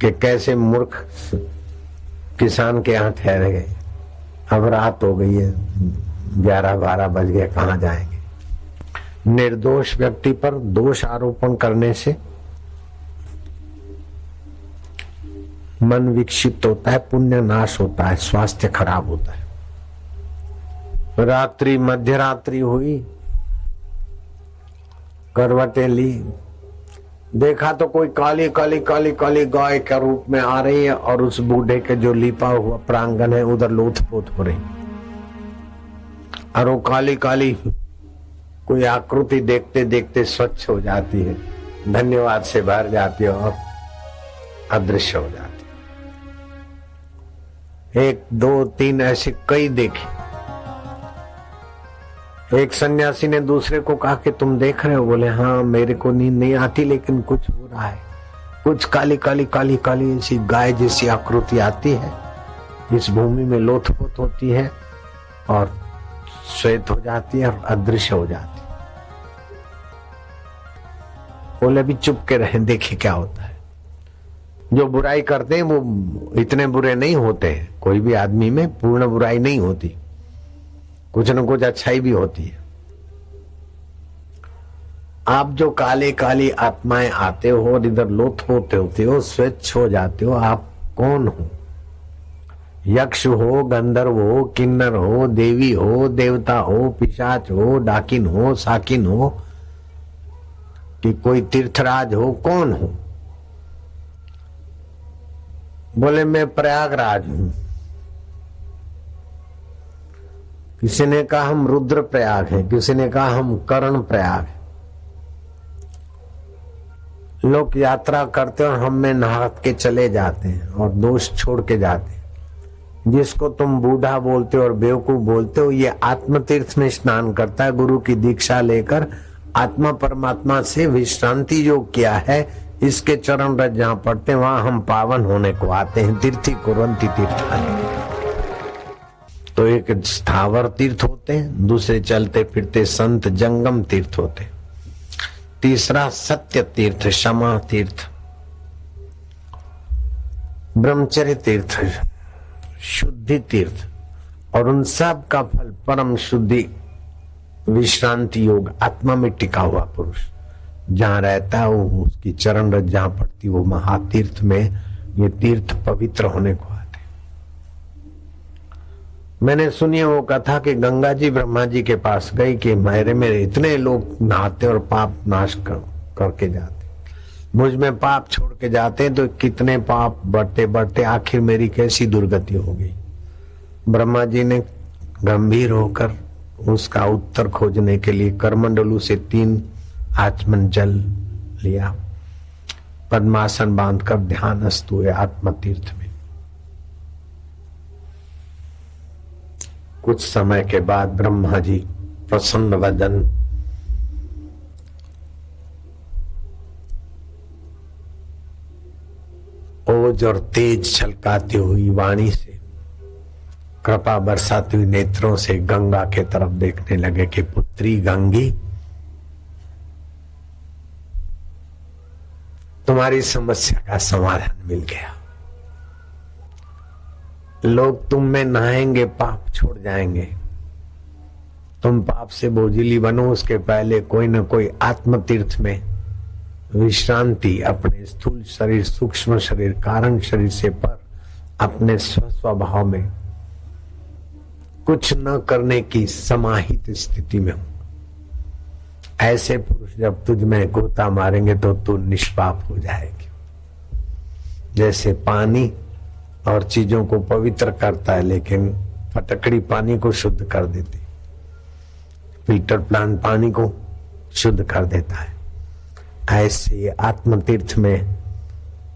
कि कैसे मूर्ख किसान के यहाँ ठहर गए। अब रात हो गई है, 11-12 बज गए, कहाँ जाएंगे। निर्दोष व्यक्ति पर दोष आरोपण करने से मन विक्षिप्त होता है, पुण्य नाश होता है, स्वास्थ्य खराब होता है। रात्रि, मध्य रात्रि हुई, करवटें ली, देखा तो कोई काली काली काली काली गाय के रूप में आ रही है और उस बूढ़े के जो लिपा हुआ प्रांगण है उधर लोथपोथ हो रही। और वो काली काली कोई आकृति देखते देखते स्वच्छ हो जाती है, धन्यवाद से भर जाती है और अदृश्य हो जाती है। 1, 2, 3 ऐसे कई देखे। एक सन्यासी ने दूसरे को कहा कि तुम देख रहे हो? बोले हाँ, मेरे को नींद नहीं आती, लेकिन कुछ हो रहा है। कुछ काली काली काली काली ऐसी गाय जैसी आकृति आती है, इस भूमि में लोथपोथ होती है और श्वेत हो जाती है और अदृश्य हो जाती है। बोले अभी चुप के रहें, देखिए क्या होता है। जो बुराई करते हैं वो इतने बुरे नहीं होते हैं। कोई भी आदमी में पूर्ण बुराई नहीं होती, कुछ न कुछ अच्छाई भी होती है। आप जो काले काली आत्माएं आते हो और इधर लोथपोथ होते हो, स्वच्छ हो जाते हो, आप कौन हो? यक्ष हो, गंधर्व हो, किन्नर हो, देवी हो, देवता हो, पिशाच हो, डाकिन हो, साकिन हो कि कोई तीर्थराज हो, कौन हो? बोले मैं प्रयागराज हूं। किसी ने कहा हम रुद्र प्रयाग हैं, किसी ने कहा हम कर्ण प्रयाग हैं। लोग यात्रा करते और हम में नहा के चले जाते हैं और दोष छोड़ के जाते हैं। जिसको तुम बूढ़ा बोलते हो और बेवकूफ बोलते हो, ये आत्म तीर्थ में स्नान करता है। गुरु की दीक्षा लेकर आत्मा परमात्मा से विश्रांति योग किया है, इसके चरण रज जहां पड़ते हैं वहां हम पावन होने को आते हैं। तीर्थी कुर्वन्ति तीर्थानि। तो एक स्थावर तीर्थ होते हैं, दूसरे चलते फिरते संत जंगम तीर्थ होते हैं, तीसरा सत्य तीर्थ, क्षमा तीर्थ, ब्रह्मचर्य तीर्थ, शुद्धि तीर्थ, और उन सब का फल परम शुद्धि, विश्रांति योग, आत्मा में टिका हुआ पुरुष जहां रहता है वो उसकी चरण रज जहां पड़ती वो महातीर्थ में ये तीर्थ पवित्र होने को आते। मैंने सुनी वो कथा कि गंगा जी ब्रह्मा जी के पास गई कि मेरे इतने लोग नहाते और पाप नाश करके जाते, मुझ में पाप छोड़ के जाते तो कितने पाप बढ़ते बढ़ते आखिर मेरी कैसी दुर्गति हो गई। ब्रह्मा जी ने गंभीर होकर उसका उत्तर खोजने के लिए करमंडलू से 3 आचमन जल लिया, पद्मासन बांधकर ध्यानस्थ हुए आत्म तीर्थ में। कुछ समय के बाद ब्रह्मा जी प्रसन्न वदन ओज और तेज छलकाती हुई वाणी से, कृपा बरसाती हुई नेत्रों से गंगा के तरफ देखने लगे कि पुत्री गंगी, तुम्हारी समस्या का समाधान मिल गया। लोग तुम में नहाएंगे, पाप छोड़ जाएंगे। तुम पाप से बोझिली बनो, उसके पहले कोई न कोई आत्म तीर्थ में विश्रांति, अपने स्थूल शरीर, सूक्ष्म शरीर, कारण शरीर से पर अपने स्वभाव में कुछ न करने की समाहित स्थिति में हो। ऐसे पुरुष जब तुझ में गोता मारेंगे तो तू निष्पाप हो जाएगी। जैसे पानी और चीजों को पवित्र करता है, लेकिन फटकड़ी पानी को शुद्ध कर देती, फिल्टर प्लांट पानी को शुद्ध कर देता है। ऐसे आत्म तीर्थ में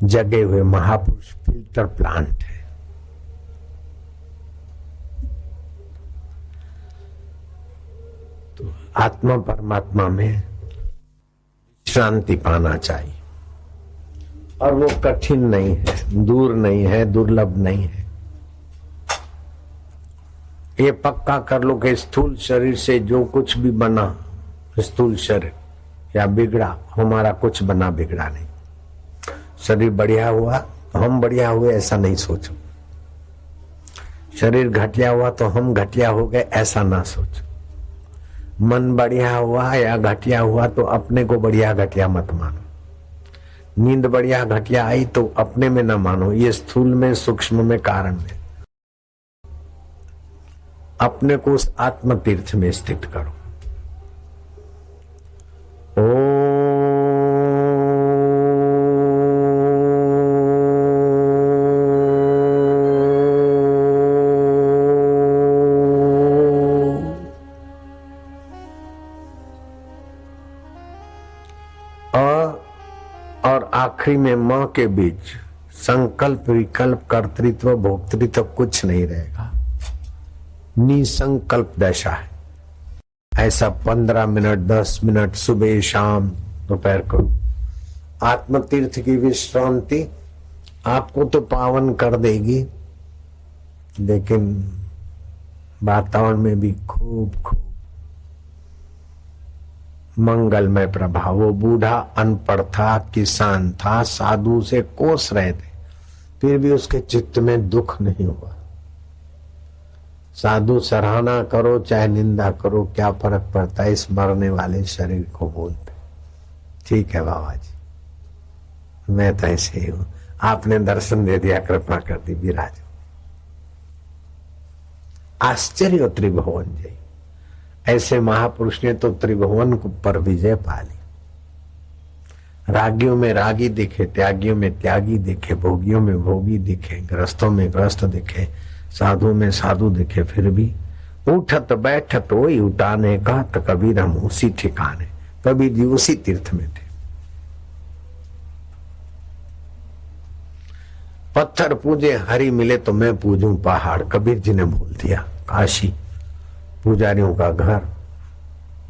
जगे हुए महापुरुष फिल्टर प्लांट है। तो आत्मा परमात्मा में शांति पाना चाहिए, और वो कठिन नहीं है, दूर नहीं है, दुर्लभ नहीं है। ये पक्का कर लो कि स्थूल शरीर से जो कुछ भी बना, स्थूल शरीर या बिगड़ा, हमारा कुछ बना बिगड़ा नहीं। शरीर बढ़िया हुआ तो हम बढ़िया हुए ऐसा नहीं सोचो, शरीर घटिया हुआ तो हम घटिया हो गए ऐसा ना सोचो। मन बढ़िया हुआ या घटिया हुआ तो अपने को बढ़िया घटिया मत मानो। नींद बढ़िया घटिया आई तो अपने में न मानो, ये स्थूल में, सूक्ष्म में, कारण में। अपने को उस आत्म तीर्थ में स्थित करो। और आखिरी में मां के बीच संकल्प, विकल्प, कर्तृत्व, भोक्तृत्व कुछ नहीं रहेगा। निसंकल्प दशा है। ऐसा 15 मिनट 10 मिनट सुबह शाम दोपहर को आत्म तीर्थ की विश्रांति आपको तो पावन कर देगी, लेकिन वातावरण में भी खूब खूब मंगलमय प्रभाव। वो बूढ़ा अनपढ़ था, किसान था, साधु से कोस रहे थे, फिर भी उसके चित्त में दुख नहीं हुआ। साधु सराहना करो चाहे निंदा करो, क्या फर्क पड़ता है, इस मरने वाले शरीर को बोलते। ठीक है बाबा जी, मैं तो ऐसे ही हूं, आपने दर्शन दे दिया, कृपा कर दी, विराज। आश्चर्य त्रिभुवन जय, ऐसे महापुरुष ने तो त्रिभुवन पर विजय पा ली। रागियों में रागी दिखे, त्यागियों में त्यागी दिखे, भोगियों में भोगी दिखे, ग्रस्तों में ग्रस्त दिखे, साधु में साधु दिखे, फिर भी उठत बैठत वही उठाने का, तो कबीर हम उसी ठिकाने, कबीर जी उसी तीर्थ में थे। पत्थर पूजे हरि मिले तो मैं पूजूं पहाड़, कबीर जी ने बोल दिया। काशी पुजारियों का घर,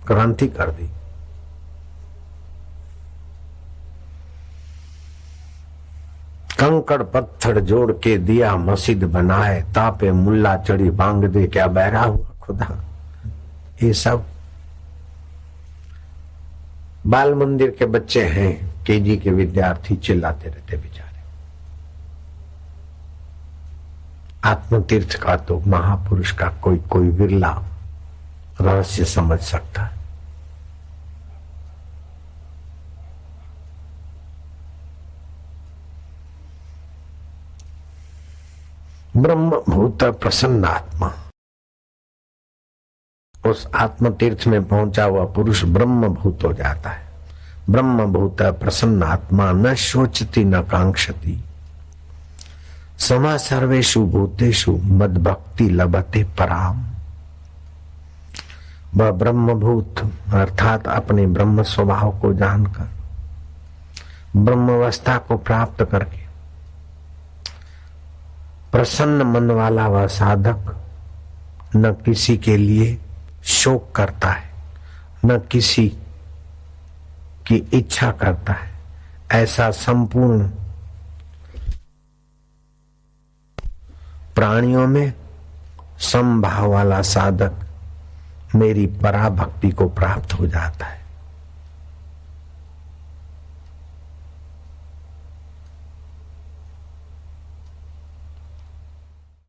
क्रांति कर दी। कंकड़ पत्थर जोड़ के दिया मस्जिद बनाए, तापे मुल्ला चढ़ी बांग दे, क्या बहरा हुआ खुदा। ये सब बाल मंदिर के बच्चे हैं, केजी के विद्यार्थी चिल्लाते रहते बेचारे। आत्म तीर्थ का तो महापुरुष का कोई कोई विरला रहस्य समझ सकता है। ब्रह्म भूत प्रसन्न आत्मा, उस आत्म तीर्थ में पहुंचा हुआ पुरुष ब्रह्म भूत हो जाता है। ब्रह्म भूत प्रसन्न आत्मा न शोचती न कांक्षती, समा सर्वेषु भूतेषु मद भक्ति लभते पराम। वह ब्रह्मभूत अर्थात अपने ब्रह्म स्वभाव को जानकर, ब्रह्मावस्था को प्राप्त करके प्रसन्न मन वाला वह साधक न किसी के लिए शोक करता है, न किसी की इच्छा करता है। ऐसा संपूर्ण प्राणियों में समभाव वाला साधक मेरी पराभक्ति को प्राप्त हो जाता है।